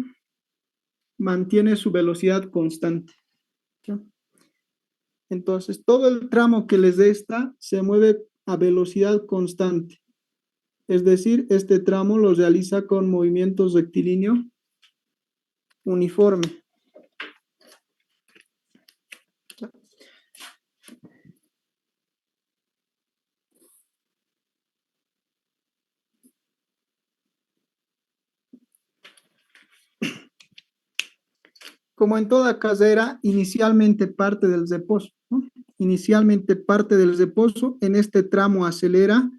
mantiene su velocidad constante. ¿Ya? Entonces, todo el tramo que les resta se mueve a velocidad constante. Es decir, este tramo lo realiza con movimientos rectilíneo uniforme. Como en toda carrera, inicialmente parte del reposo, ¿no? Inicialmente parte del reposo, en este tramo acelera,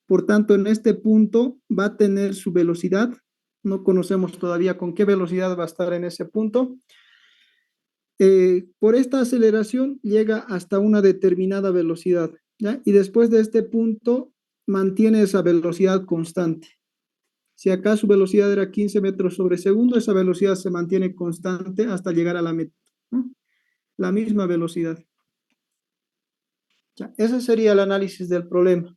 por tanto en este punto va a tener su velocidad, no conocemos todavía con qué velocidad va a estar en ese punto. Por esta aceleración llega hasta una determinada velocidad, ¿ya? Y después de este punto mantiene esa velocidad constante. Si acá su velocidad era 15 metros sobre segundo, esa velocidad se mantiene constante hasta llegar a la meta, ¿no? La misma velocidad. Ya, ese sería el análisis del problema.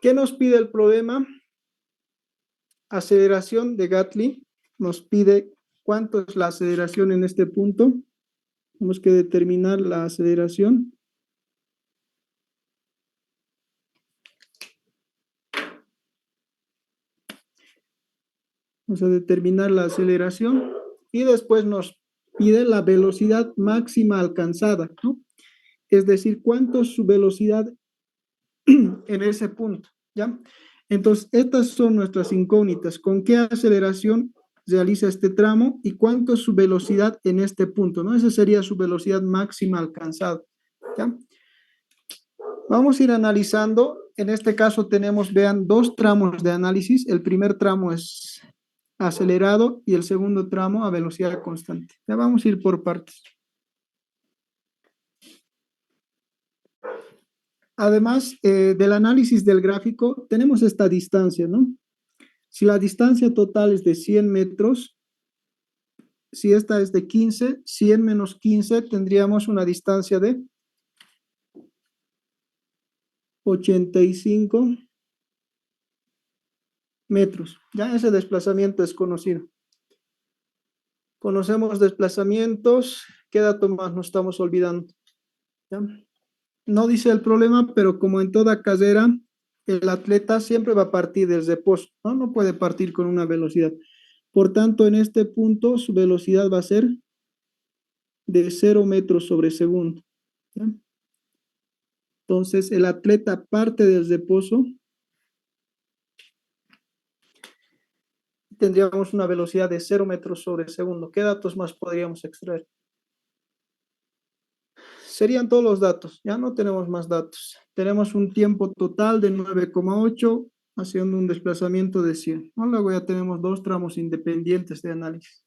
¿Qué nos pide el problema? Aceleración de Gatlin. Nos pide cuánto es la aceleración en este punto. Tenemos que determinar la aceleración. Vamos a determinar la aceleración y después nos pide la velocidad máxima alcanzada, ¿no? Es decir, cuánto es su velocidad en ese punto, ¿ya? Entonces, estas son nuestras incógnitas. ¿Con qué aceleración realiza este tramo y cuánto es su velocidad en este punto, ¿no? Esa sería su velocidad máxima alcanzada, ¿ya? Vamos a ir analizando. En este caso tenemos, vean, dos tramos de análisis. El primer tramo es acelerado y el segundo tramo a velocidad constante. Ya vamos a ir por partes. Además del análisis del gráfico, tenemos esta distancia, ¿no? Si la distancia total es de 100 metros, si esta es de 15, 100 menos 15, tendríamos una distancia de 85 metros. Ya ese desplazamiento es conocido. Conocemos desplazamientos. ¿Qué dato más nos estamos olvidando? ¿Ya? No dice el problema, pero como en toda carrera, el atleta siempre va a partir del reposo, ¿no? No puede partir con una velocidad. Por tanto, en este punto, su velocidad va a ser de 0 metros sobre segundo. ¿Ya? Entonces, el atleta parte del reposo. Tendríamos una velocidad de 0 metros sobre segundo. ¿Qué datos más podríamos extraer? Serían todos los datos. Ya no tenemos más datos. Tenemos un tiempo total de 9,8 haciendo un desplazamiento de 100. ¿No? Luego ya tenemos dos tramos independientes de análisis.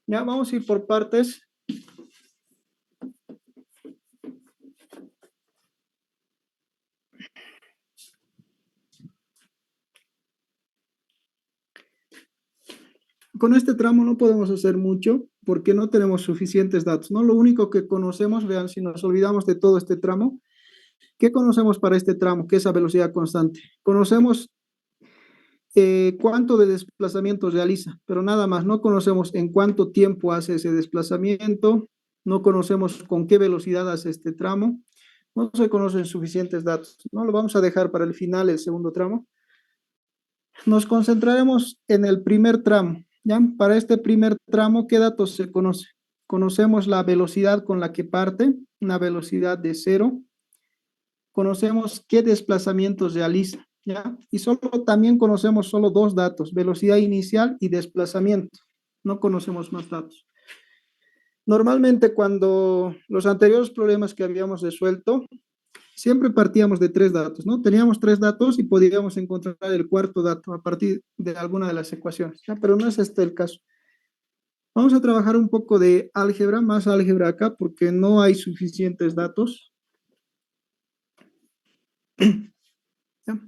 Ya vamos a ir por partes. Con este tramo no podemos hacer mucho porque no tenemos suficientes datos, ¿no? Lo único que conocemos, vean, si nos olvidamos de todo este tramo, ¿qué conocemos para este tramo? ¿Qué es a velocidad constante? Conocemos cuánto de desplazamiento realiza, pero nada más, no conocemos en cuánto tiempo hace ese desplazamiento, no conocemos con qué velocidad hace este tramo, no se conocen suficientes datos, ¿no? Lo vamos a dejar para el final, el segundo tramo. Nos concentraremos en el primer tramo, ¿ya? Para este primer tramo, ¿qué datos se conoce? Conocemos la velocidad con la que parte, una velocidad de 0. Conocemos qué desplazamientos realiza, ¿ya? Y también conocemos solo dos datos, velocidad inicial y desplazamiento. No conocemos más datos. Normalmente cuando los anteriores problemas que habíamos resuelto, siempre partíamos de tres datos, ¿no? Teníamos tres datos y podíamos encontrar el cuarto dato a partir de alguna de las ecuaciones, ¿ya? Pero no es este el caso. Vamos a trabajar un poco de álgebra, más álgebra acá, porque no hay suficientes datos. ¿Ya?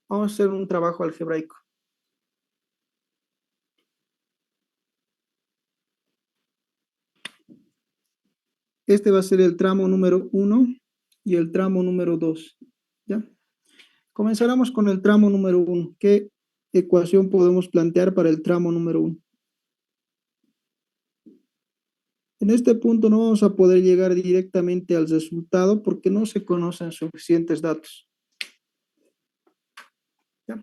Vamos a hacer un trabajo algebraico. Este va a ser el tramo número 1 y el tramo número 2. ¿Ya? Comenzaremos con el tramo número 1. ¿Qué ecuación podemos plantear para el tramo número 1? En este punto no vamos a poder llegar directamente al resultado porque no se conocen suficientes datos. ¿Ya?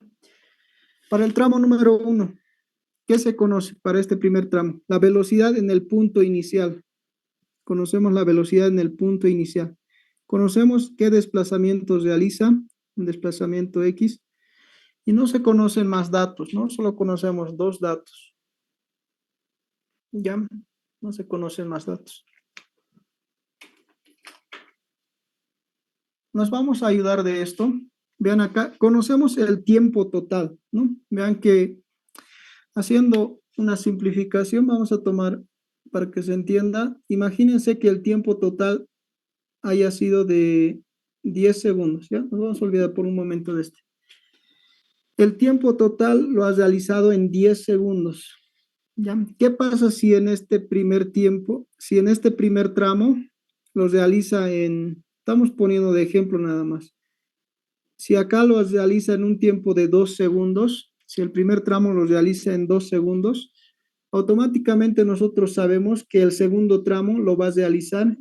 Para el tramo número 1, ¿qué se conoce para este primer tramo? La velocidad en el punto inicial. Conocemos la velocidad en el punto inicial. Conocemos qué desplazamientos realiza, un desplazamiento X, y no se conocen más datos, ¿no? Solo conocemos dos datos. Ya, no se conocen más datos. Nos vamos a ayudar de esto. Vean acá, conocemos el tiempo total, ¿no? Vean que haciendo una simplificación vamos a tomar, para que se entienda, imagínense que el tiempo total haya sido de 10 segundos, ¿ya? Nos vamos a olvidar por un momento de este. El tiempo total lo has realizado en 10 segundos, ¿ya? ¿Qué pasa si en este primer tiempo, si en este primer tramo lo realiza en, estamos poniendo de ejemplo nada más, si acá lo realiza en un tiempo de 2 segundos, si el primer tramo lo realiza en 2 segundos, automáticamente nosotros sabemos que el segundo tramo lo va a realizar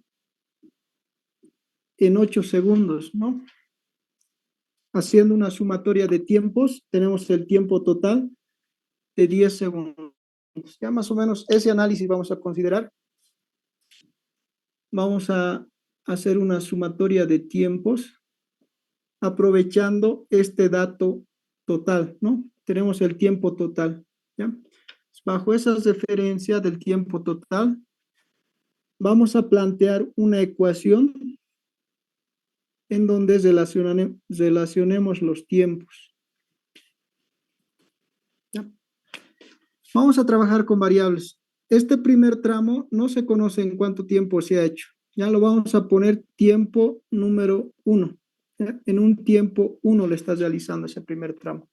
en 8 segundos, ¿no? Haciendo una sumatoria de tiempos, tenemos el tiempo total de 10 segundos. Ya más o menos ese análisis vamos a considerar. Vamos a hacer una sumatoria de tiempos aprovechando este dato total, ¿no? Tenemos el tiempo total, ¿ya? Bajo esa referencia del tiempo total, vamos a plantear una ecuación en donde relacionemos los tiempos. ¿Ya? Vamos a trabajar con variables. Este primer tramo no se conoce en cuánto tiempo se ha hecho. Ya lo vamos a poner tiempo número 1. ¿Ya? En un tiempo 1 le estás realizando ese primer tramo.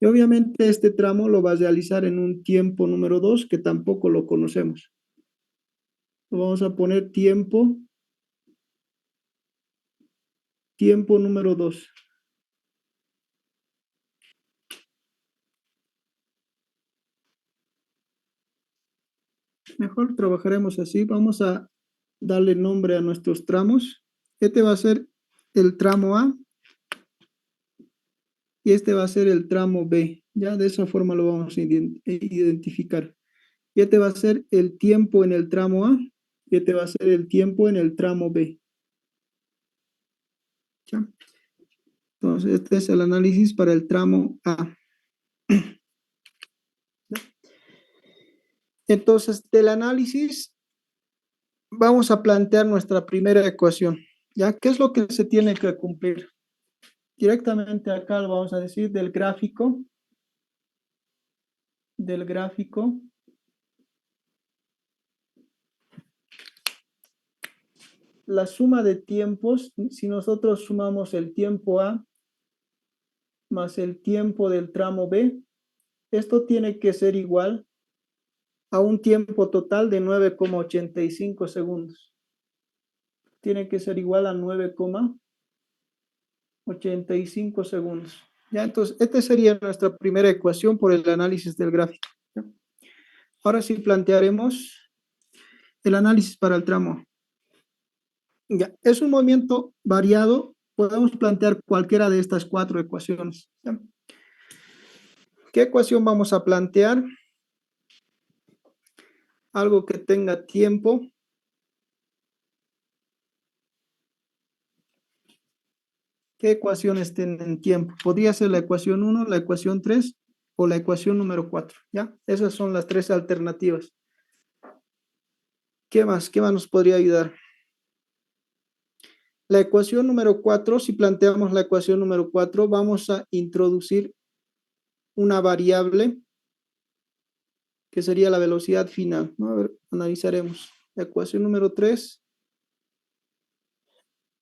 Y obviamente este tramo lo vas a realizar en un tiempo número 2 que tampoco lo conocemos. Lo vamos a poner tiempo número 2. Mejor trabajaremos así. Vamos a darle nombre a nuestros tramos. Este va a ser el tramo A y este va a ser el tramo B. Ya de esa forma lo vamos a identificar. Y este va a ser el tiempo en el tramo A, y este va a ser el tiempo en el tramo B. ¿Ya? Entonces, este es el análisis para el tramo A. Entonces, del análisis, vamos a plantear nuestra primera ecuación. ¿Ya? ¿Qué es lo que se tiene que cumplir? Directamente acá lo vamos a decir del gráfico, la suma de tiempos, si nosotros sumamos el tiempo A más el tiempo del tramo B, esto tiene que ser igual a un tiempo total de 9,85 segundos. Tiene que ser igual a 9,85 segundos. ¿Ya? Entonces, esta sería nuestra primera ecuación por el análisis del gráfico. ¿Ya? Ahora sí plantearemos el análisis para el tramo. Ya, es un movimiento variado. Podemos plantear cualquiera de estas cuatro ecuaciones. ¿Ya? ¿Qué ecuación vamos a plantear? Algo que tenga tiempo. ¿Qué ecuaciones tienen tiempo? Podría ser la ecuación 1, la ecuación 3 o la ecuación número 4. ¿Ya? Esas son las tres alternativas. ¿Qué más? ¿Qué más nos podría ayudar? La ecuación número 4, si planteamos la ecuación número 4, vamos a introducir una variable que sería la velocidad final, ¿no? A ver, analizaremos. La ecuación número 3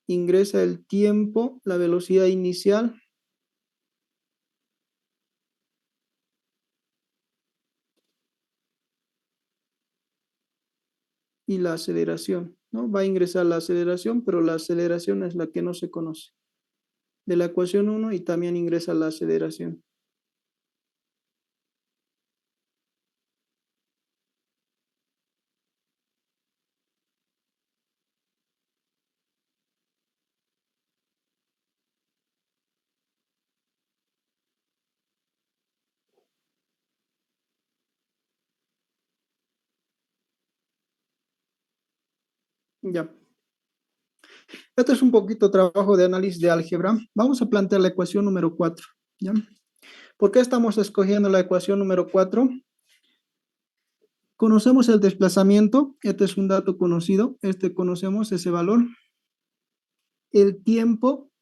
ingresa el tiempo, la velocidad inicial y la aceleración, ¿no? Va a ingresar la aceleración, pero la aceleración es la que no se conoce. De la ecuación 1 y también ingresa la aceleración. Ya. Este es un poquito trabajo de análisis de álgebra. Vamos a plantear la ecuación número 4. ¿Ya? ¿Por qué estamos escogiendo la ecuación número 4? Conocemos el desplazamiento. Este es un dato conocido. Conocemos ese valor. El tiempo.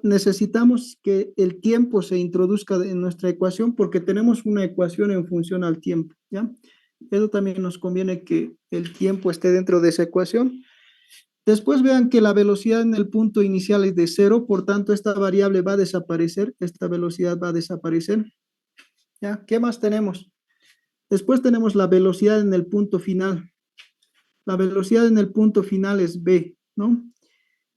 Necesitamos que el tiempo se introduzca en nuestra ecuación porque tenemos una ecuación en función al tiempo. ¿Ya? Eso también nos conviene que el tiempo esté dentro de esa ecuación. Después vean que la velocidad en el punto inicial es de 0, por tanto esta variable va a desaparecer, esta velocidad va a desaparecer. ¿Ya? ¿Qué más tenemos? Después tenemos la velocidad en el punto final. La velocidad en el punto final es b, ¿no?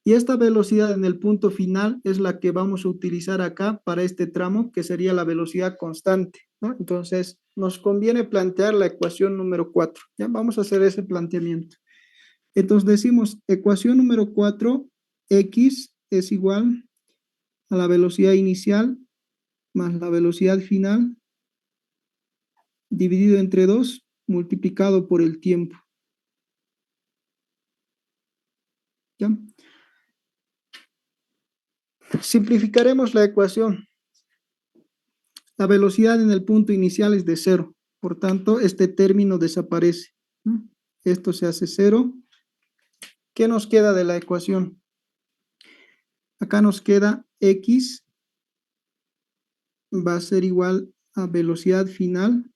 Y esta velocidad en el punto final es la que vamos a utilizar acá para este tramo, que sería la velocidad constante, ¿no? Entonces, nos conviene plantear la ecuación número 4. ¿Ya? Vamos a hacer ese planteamiento. Entonces decimos, ecuación número 4, x es igual a la velocidad inicial más la velocidad final dividido entre 2 multiplicado por el tiempo. ¿Ya? Simplificaremos la ecuación. La velocidad en el punto inicial es de 0. Por tanto, este término desaparece, ¿no? Esto se hace 0. ¿Qué nos queda de la ecuación? Acá nos queda x va a ser igual a velocidad final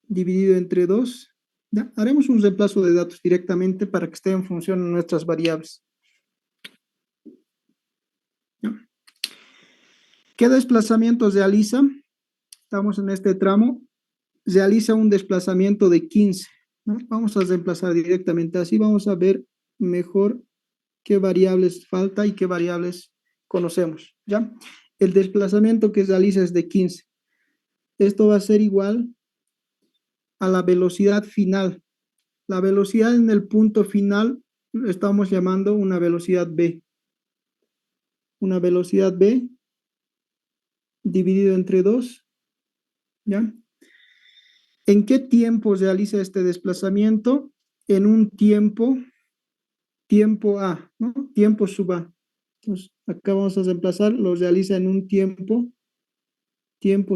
dividido entre 2. ¿Ya? Haremos un reemplazo de datos directamente para que esté en función de nuestras variables. ¿Ya? ¿Qué desplazamientos realiza? Estamos en este tramo. Realiza un desplazamiento de 15. ¿No? Vamos a reemplazar directamente. Así vamos a ver mejor qué variables falta y qué variables conocemos. ¿Ya? El desplazamiento que realiza es de 15. Esto va a ser igual a la velocidad final. La velocidad en el punto final estamos llamando una velocidad b. una velocidad B dividido entre 2, ¿ya? ¿En qué tiempo realiza este desplazamiento? En un tiempo A, ¿no? Tiempo sub A. Entonces, acá vamos a reemplazar, lo realiza en un tiempo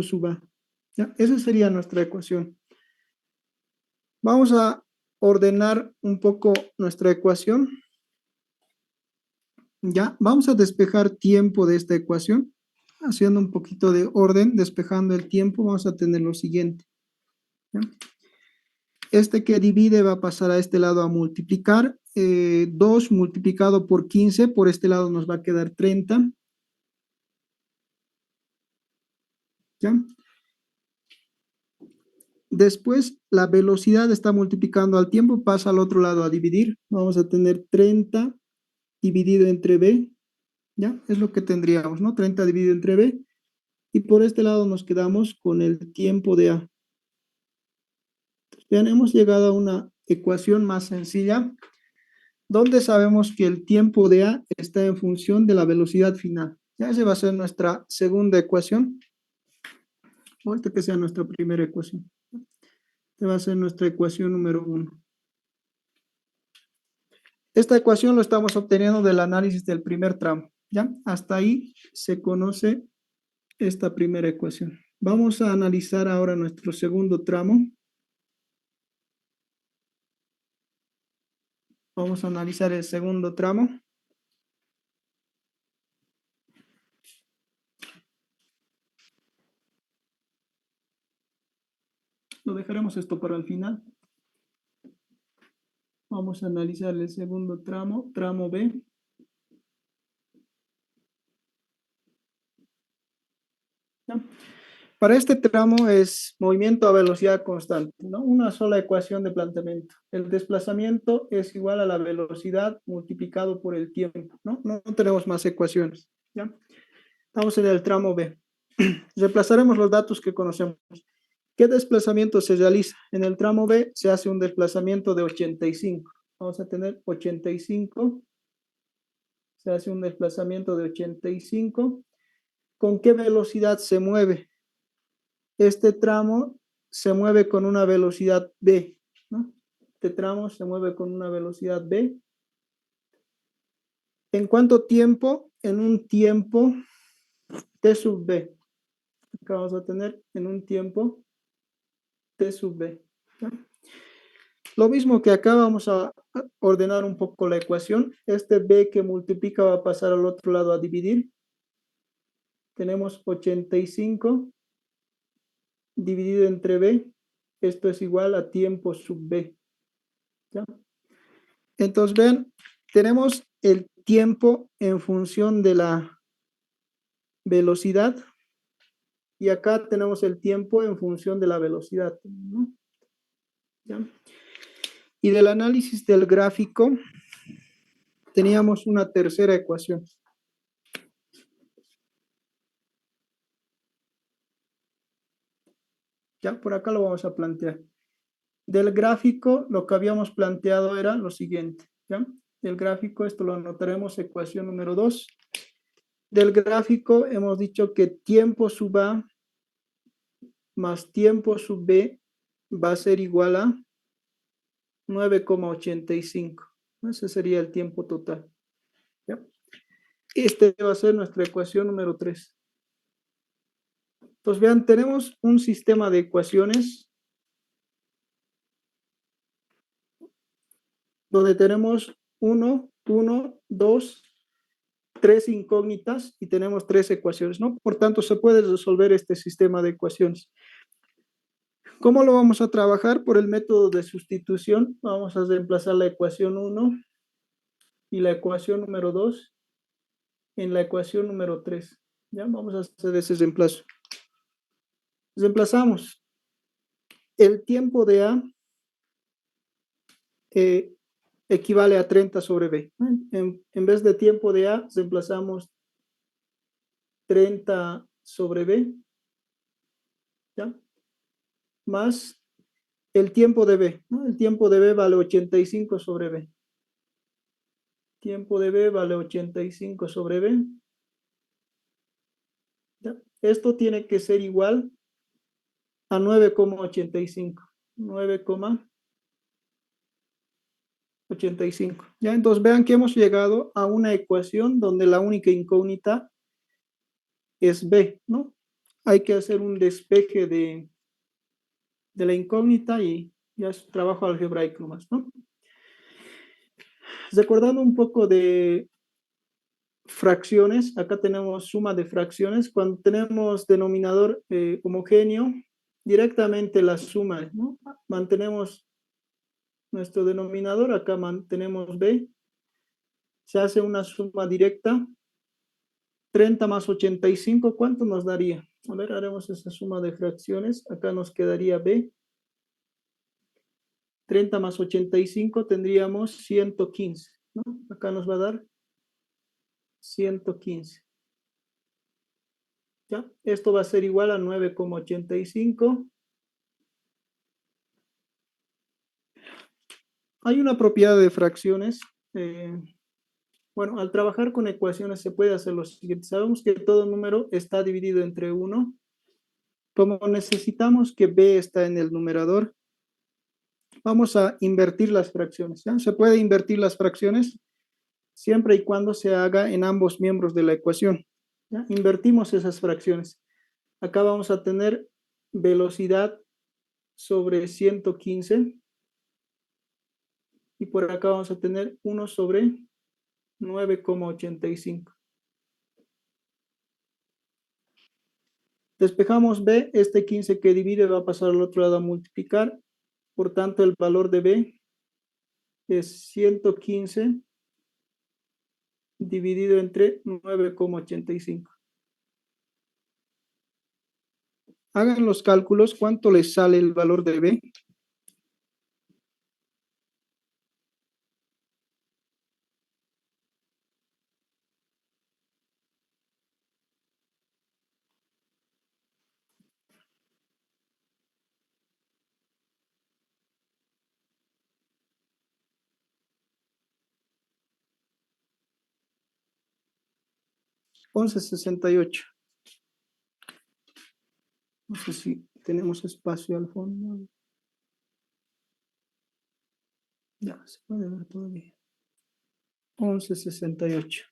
sub A. ¿Ya? Esa sería nuestra ecuación. Vamos a ordenar un poco nuestra ecuación. Ya, vamos a despejar tiempo de esta ecuación. Haciendo un poquito de orden, despejando el tiempo, vamos a tener lo siguiente. ¿Ya? Este que divide va a pasar a este lado a multiplicar. 2 multiplicado por 15, por este lado nos va a quedar 30. ¿Ya? Después, la velocidad está multiplicando al tiempo, pasa al otro lado a dividir. Vamos a tener 30 dividido entre B. ¿Ya? Es lo que tendríamos, ¿no? 30 dividido entre B. Y por este lado nos quedamos con el tiempo de A. Vean, hemos llegado a una ecuación más sencilla, donde sabemos que el tiempo de A está en función de la velocidad final. Ya esa va a ser nuestra segunda ecuación. O esta que sea nuestra primera ecuación. Esta va a ser nuestra ecuación número 1. Esta ecuación lo estamos obteniendo del análisis del primer tramo. ¿Ya? Hasta ahí se conoce esta primera ecuación. Vamos a analizar ahora nuestro segundo tramo. Vamos a analizar el segundo tramo. Lo dejaremos esto para el final. Vamos a analizar el segundo tramo, tramo B. ¿Ya? Para este tramo es movimiento a velocidad constante, ¿no? Una sola ecuación de planteamiento. El desplazamiento es igual a la velocidad multiplicado por el tiempo, ¿no? No tenemos más ecuaciones, ¿ya? Estamos en el tramo B. Reemplazaremos los datos que conocemos. ¿Qué desplazamiento se realiza? En el tramo B se hace un desplazamiento de 85. Vamos a tener 85. Se hace un desplazamiento de 85. ¿Con qué velocidad se mueve? Este tramo se mueve con una velocidad B, ¿no? Este tramo se mueve con una velocidad B. ¿En cuánto tiempo? En un tiempo T sub B. Acá vamos a tener en un tiempo T sub B. ¿Ya? Lo mismo que acá, vamos a ordenar un poco la ecuación. Este B que multiplica va a pasar al otro lado a dividir. Tenemos 85 dividido entre B. Esto es igual a tiempo sub B. ¿Ya? Entonces, vean, tenemos el tiempo en función de la velocidad y acá tenemos el tiempo en función de la velocidad, ¿no? ¿Ya? Y del análisis del gráfico teníamos una tercera ecuación. Ya, por acá lo vamos a plantear. Del gráfico, lo que habíamos planteado era lo siguiente, ¿ya? Del gráfico, esto lo anotaremos, ecuación número 2. Del gráfico hemos dicho que tiempo sub A más tiempo sub B va a ser igual a 9,85. Ese sería el tiempo total. ¿Ya? Este va a ser nuestra ecuación número 3. Entonces, vean, tenemos un sistema de ecuaciones donde tenemos 1, 2, 3 incógnitas y tenemos 3 ecuaciones, ¿no? Por tanto, se puede resolver este sistema de ecuaciones. ¿Cómo lo vamos a trabajar? Por el método de sustitución. Vamos a reemplazar la ecuación 1 y la ecuación número 2 en la ecuación número 3. ¿Ya? Vamos a hacer ese reemplazo. Reemplazamos. El tiempo de A equivale a 30 sobre B. En vez de tiempo de A, reemplazamos 30 sobre B. ¿Ya? Más el tiempo de B, ¿no? El tiempo de B vale 85 sobre B. Tiempo de B vale 85 sobre B. Esto tiene que ser igual a 9,85. 9,85. Ya, entonces vean que hemos llegado a una ecuación donde la única incógnita es B, ¿no? Hay que hacer un despeje de la incógnita y ya es trabajo algebraico nomás, ¿no? Recordando un poco de fracciones, acá tenemos suma de fracciones. Cuando tenemos denominador homogéneo, directamente la suma, ¿no? Mantenemos nuestro denominador, acá mantenemos B, se hace una suma directa. 30 más 85, ¿cuánto nos daría? A ver, haremos esa suma de fracciones. Acá nos quedaría B. 30 más 85 tendríamos 115, ¿no? Acá nos va a dar 115. ¿Ya? Esto va a ser igual a 9,85. Hay una propiedad de fracciones. Bueno, al trabajar con ecuaciones se puede hacer lo siguiente. Sabemos que todo número está dividido entre 1. Como necesitamos que B está en el numerador, vamos a invertir las fracciones. ¿Ya? Se puede invertir las fracciones siempre y cuando se haga en ambos miembros de la ecuación. ¿Ya? Invertimos esas fracciones. Acá vamos a tener velocidad sobre 115 y por acá vamos a tener 1 sobre 9,85. Despejamos B, este 15 que divide va a pasar al otro lado a multiplicar, por tanto el valor de B es 115 dividido entre 9,85. Hagan los cálculos, ¿cuánto les sale el valor de B? $11,68. No sé si tenemos espacio al fondo. Ya, se puede ver todavía. 11,68.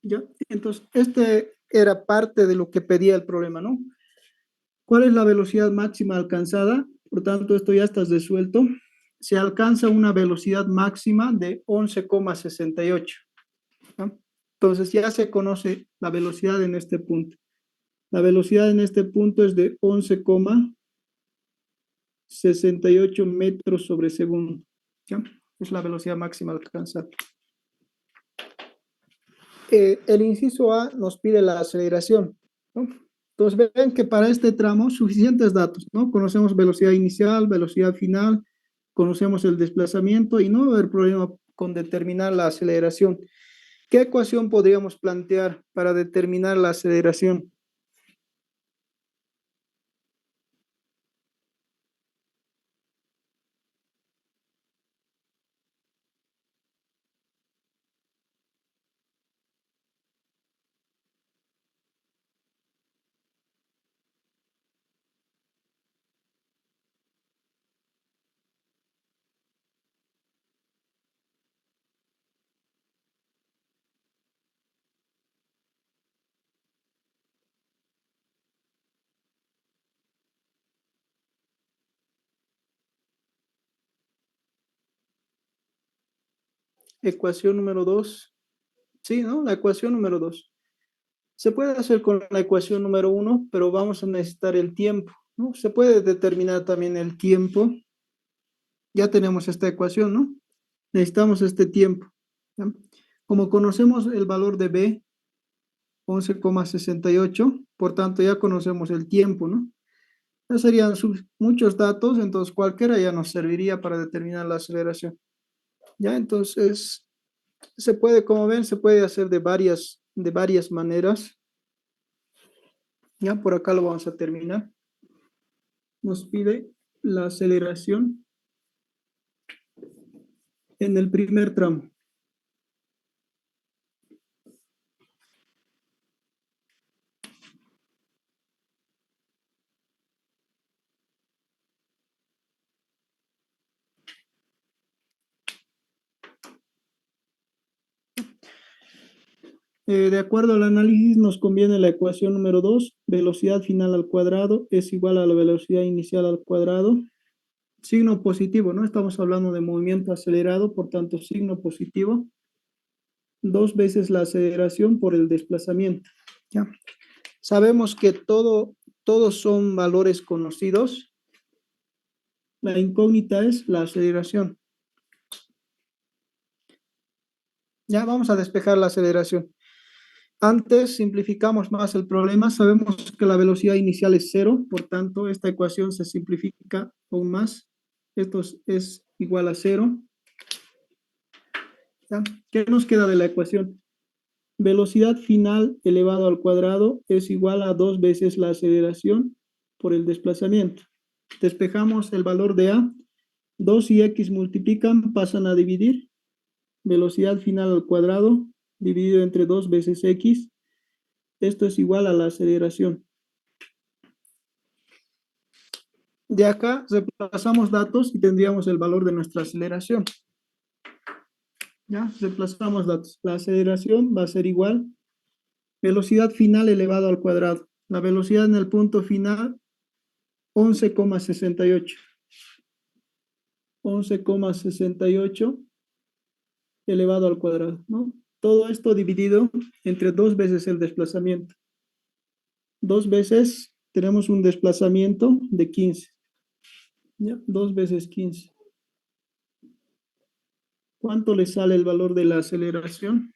Ya, entonces, este era parte de lo que pedía el problema, ¿no? ¿Cuál es la velocidad máxima alcanzada? Por tanto, esto ya está resuelto. Se alcanza una velocidad máxima de 11,68. ¿No? Entonces, ya se conoce la velocidad en este punto. La velocidad en este punto es de 11,68 metros sobre segundo. ¿Ya? Es la velocidad máxima alcanzada. El inciso A nos pide la aceleración, ¿no? Entonces ven que para este tramo suficientes datos, ¿no? Conocemos velocidad inicial, velocidad final, conocemos el desplazamiento y no va a haber problema con determinar la aceleración. ¿Qué ecuación podríamos plantear para determinar la aceleración? Ecuación número 2. Sí, ¿no? La ecuación número 2. Se puede hacer con la ecuación número 1, pero vamos a necesitar el tiempo, ¿no? Se puede determinar también el tiempo. Ya tenemos esta ecuación, ¿no? Necesitamos este tiempo. ¿Ya? Como conocemos el valor de B, 11,68, por tanto ya conocemos el tiempo, ¿no? Ya serían muchos datos, entonces cualquiera ya nos serviría para determinar la aceleración. Ya, entonces se puede, como ven, se puede hacer de varias maneras. Ya, por acá lo vamos a terminar. Nos pide la aceleración en el primer tramo. De acuerdo al análisis, nos conviene la ecuación número 2, velocidad final al cuadrado es igual a la velocidad inicial al cuadrado. Signo positivo, ¿no? Estamos hablando de movimiento acelerado, por tanto, signo positivo. 2 veces la aceleración por el desplazamiento. ¿Ya? Sabemos que todos son valores conocidos. La incógnita es la aceleración. Ya vamos a despejar la aceleración. Antes simplificamos más el problema. Sabemos que la velocidad inicial es 0, por tanto, esta ecuación se simplifica aún más. Esto es igual a 0. ¿Ya? ¿Qué nos queda de la ecuación? Velocidad final elevado al cuadrado es igual a 2 veces la aceleración por el desplazamiento. Despejamos el valor de A. 2 y X multiplican, pasan a dividir. Velocidad final al cuadrado dividido entre 2 veces X. Esto es igual a la aceleración. De acá reemplazamos datos y tendríamos el valor de nuestra aceleración. Ya, reemplazamos datos. La aceleración va a ser igual velocidad final elevado al cuadrado. La velocidad en el punto final, 11,68. 11,68 elevado al cuadrado, ¿no? Todo esto dividido entre 2 veces el desplazamiento. 2 veces tenemos un desplazamiento de 15. ¿Ya? 2 veces 15. ¿Cuánto le sale el valor de la aceleración?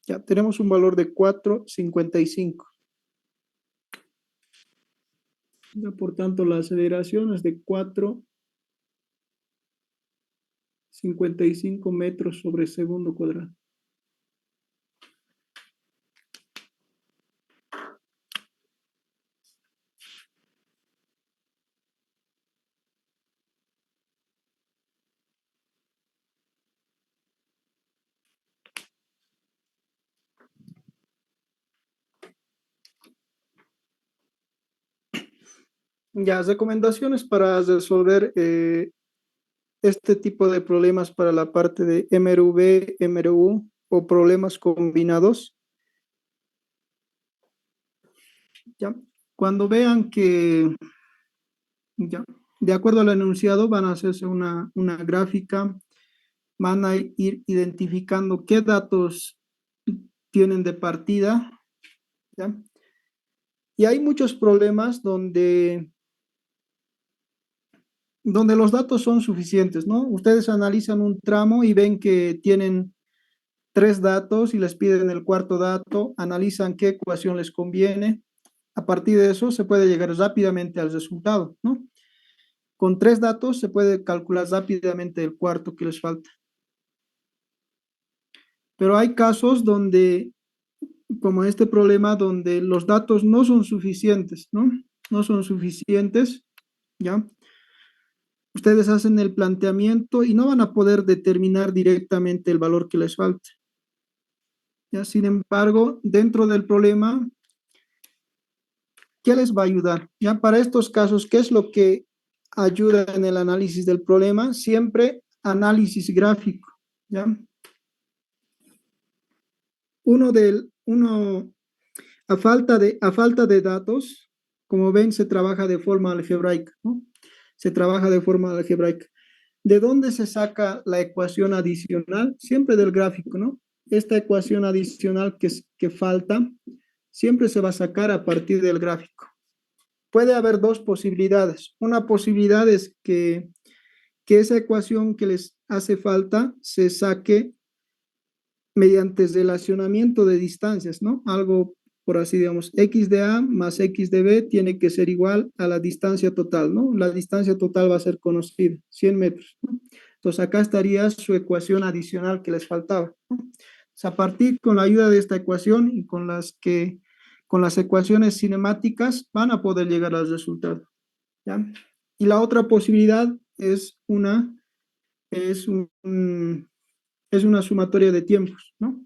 Ya tenemos un valor de 4,55. Por tanto, la aceleración es de 4,55 metros sobre segundo cuadrado. Ya, recomendaciones para resolver este tipo de problemas para la parte de MRV, MRU o problemas combinados. ¿Ya? Cuando vean que, ya, de acuerdo al enunciado, van a hacerse una gráfica, van a ir identificando qué datos tienen de partida, ¿ya? Y hay muchos problemas donde los datos son suficientes, ¿no? Ustedes analizan un tramo y ven que tienen 3 datos y les piden el cuarto dato, analizan qué ecuación les conviene. A partir de eso se puede llegar rápidamente al resultado, ¿no? Con 3 datos se puede calcular rápidamente el cuarto que les falta. Pero hay casos donde, como este problema, donde los datos no son suficientes, ¿no? No son suficientes, ¿ya? Ustedes hacen el planteamiento y no van a poder determinar directamente el valor que les falta. ¿Ya? Sin embargo, dentro del problema, ¿qué les va a ayudar? Ya para estos casos, ¿qué es lo que ayuda en el análisis del problema? Siempre análisis gráfico, ¿ya? Uno a falta de datos, como ven, se trabaja de forma algebraica, ¿no? Se trabaja de forma algebraica. ¿De dónde se saca la ecuación adicional? Siempre del gráfico, ¿no? Esta ecuación adicional que falta, siempre se va a sacar a partir del gráfico. Puede haber 2 posibilidades. Una posibilidad es que esa ecuación que les hace falta se saque mediante relacionamiento de distancias, ¿no? Algo por así digamos, x de A más x de B tiene que ser igual a la distancia total, ¿no? La distancia total va a ser conocida, 100 metros, ¿no? Entonces acá estaría su ecuación adicional que les faltaba, ¿no? Entonces, a partir con la ayuda de esta ecuación y con las ecuaciones cinemáticas van a poder llegar al resultado, ¿ya? Y la otra posibilidad es es una sumatoria de tiempos, ¿no?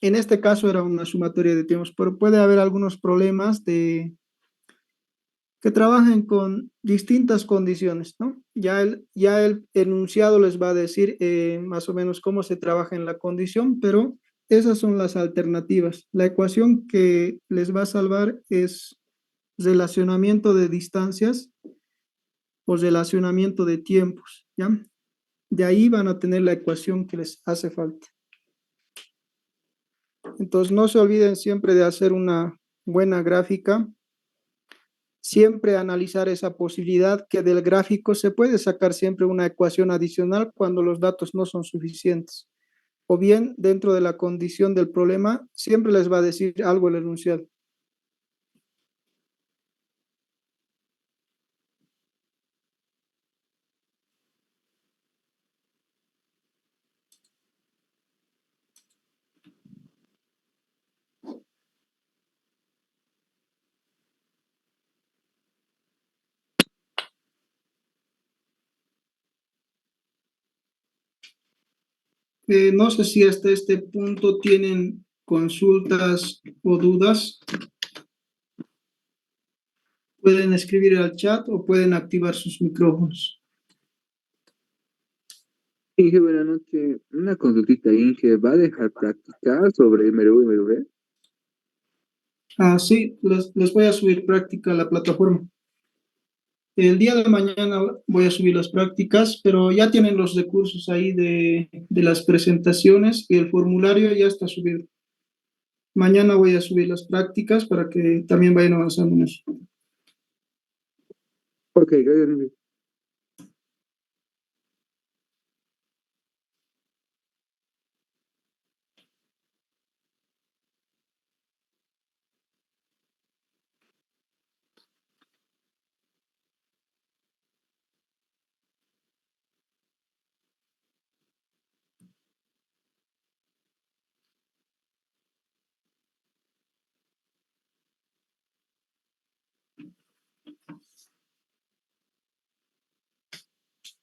En este caso era una sumatoria de tiempos, pero puede haber algunos problemas que trabajen con distintas condiciones, ¿no? Ya el enunciado les va a decir más o menos cómo se trabaja en la condición, pero esas son las alternativas. La ecuación que les va a salvar es relacionamiento de distancias o relacionamiento de tiempos, ¿ya? De ahí van a tener la ecuación que les hace falta. Entonces, no se olviden siempre de hacer una buena gráfica, siempre analizar esa posibilidad que del gráfico se puede sacar siempre una ecuación adicional cuando los datos no son suficientes. O bien, dentro de la condición del problema, siempre les va a decir algo el enunciado. No sé si hasta este punto tienen consultas o dudas. Pueden escribir al chat o pueden activar sus micrófonos. Inge, buenas noches. Una consultita, Inge. ¿Va a dejar practicar sobre MRU y MRV? Ah, sí, les voy a subir práctica a la plataforma. El día de mañana voy a subir las prácticas, pero ya tienen los recursos ahí de las presentaciones y el formulario ya está subido. Mañana voy a subir las prácticas para que también vayan avanzando en eso. Ok, gracias, Inge.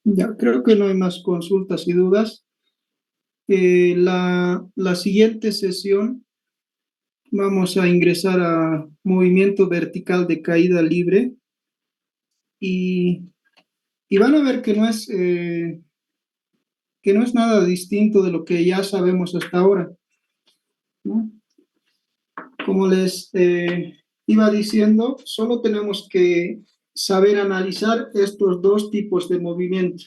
Ya, creo que no hay más consultas y dudas. La siguiente sesión vamos a ingresar a movimiento vertical de caída libre y, y van a ver que no es nada distinto de lo que ya sabemos hasta ahora, ¿no? Como les iba diciendo, solo tenemos que saber analizar estos dos tipos de movimiento.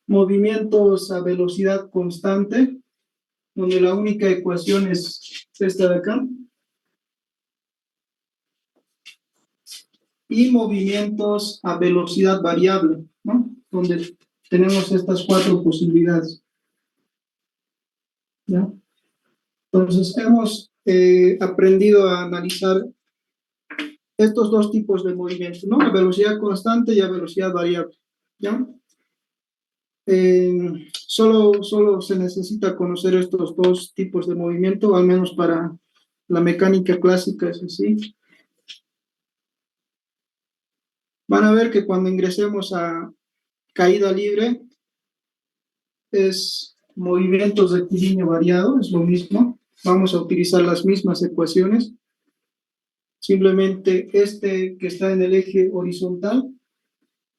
Movimientos a velocidad constante, donde la única ecuación es esta de acá, y movimientos a velocidad variable, ¿no? Donde tenemos estas cuatro posibilidades, ¿ya? Entonces, hemos aprendido a analizar estos dos tipos de movimiento, ¿no? A velocidad constante y a velocidad variable, ¿ya? Solo se necesita conocer estos dos tipos de movimiento, al menos para la mecánica clásica es así. Van a ver que cuando ingresemos a caída libre es movimientos rectilíneo variado, es lo mismo. Vamos a utilizar las mismas ecuaciones. Simplemente este que está en el eje horizontal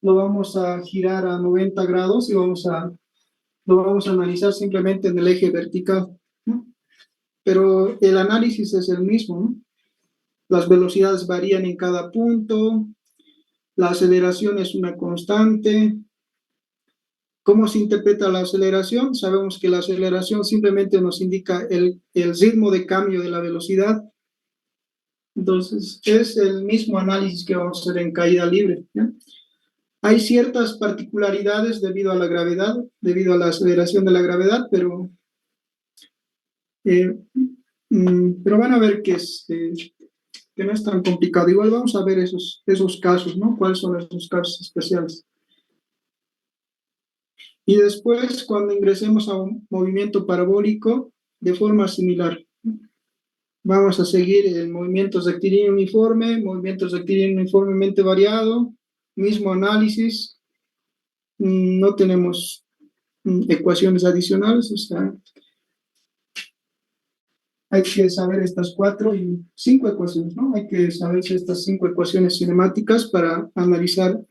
lo vamos a girar a 90 grados y lo vamos a analizar simplemente en el eje vertical, ¿no? Pero el análisis es el mismo, ¿no? Las velocidades varían en cada punto, la aceleración es una constante. ¿Cómo se interpreta la aceleración? Sabemos que la aceleración simplemente nos indica el ritmo de cambio de la velocidad. Entonces, es el mismo análisis que vamos a hacer en caída libre, ¿ya? Hay ciertas particularidades debido a la gravedad, debido a la aceleración de la gravedad, pero Pero van a ver que no es tan complicado. Igual vamos a ver esos casos, ¿no? ¿Cuáles son esos casos especiales? Y después, cuando ingresemos a un movimiento parabólico, de forma similar. Vamos a seguir en movimientos rectilíneo uniforme, movimientos rectilíneo uniformemente variado, mismo análisis, no tenemos ecuaciones adicionales, o sea, hay que saber estas 5 ecuaciones, ¿no? Hay que saber estas 5 ecuaciones cinemáticas para analizar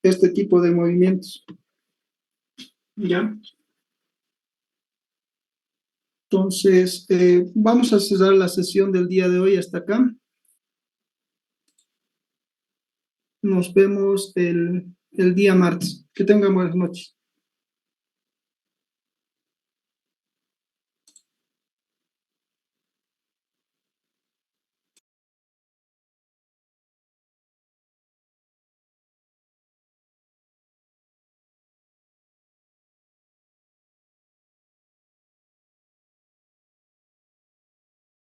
este tipo de movimientos. ¿Ya? Entonces, vamos a cerrar la sesión del día de hoy hasta acá. Nos vemos el día martes. Que tengan buenas noches.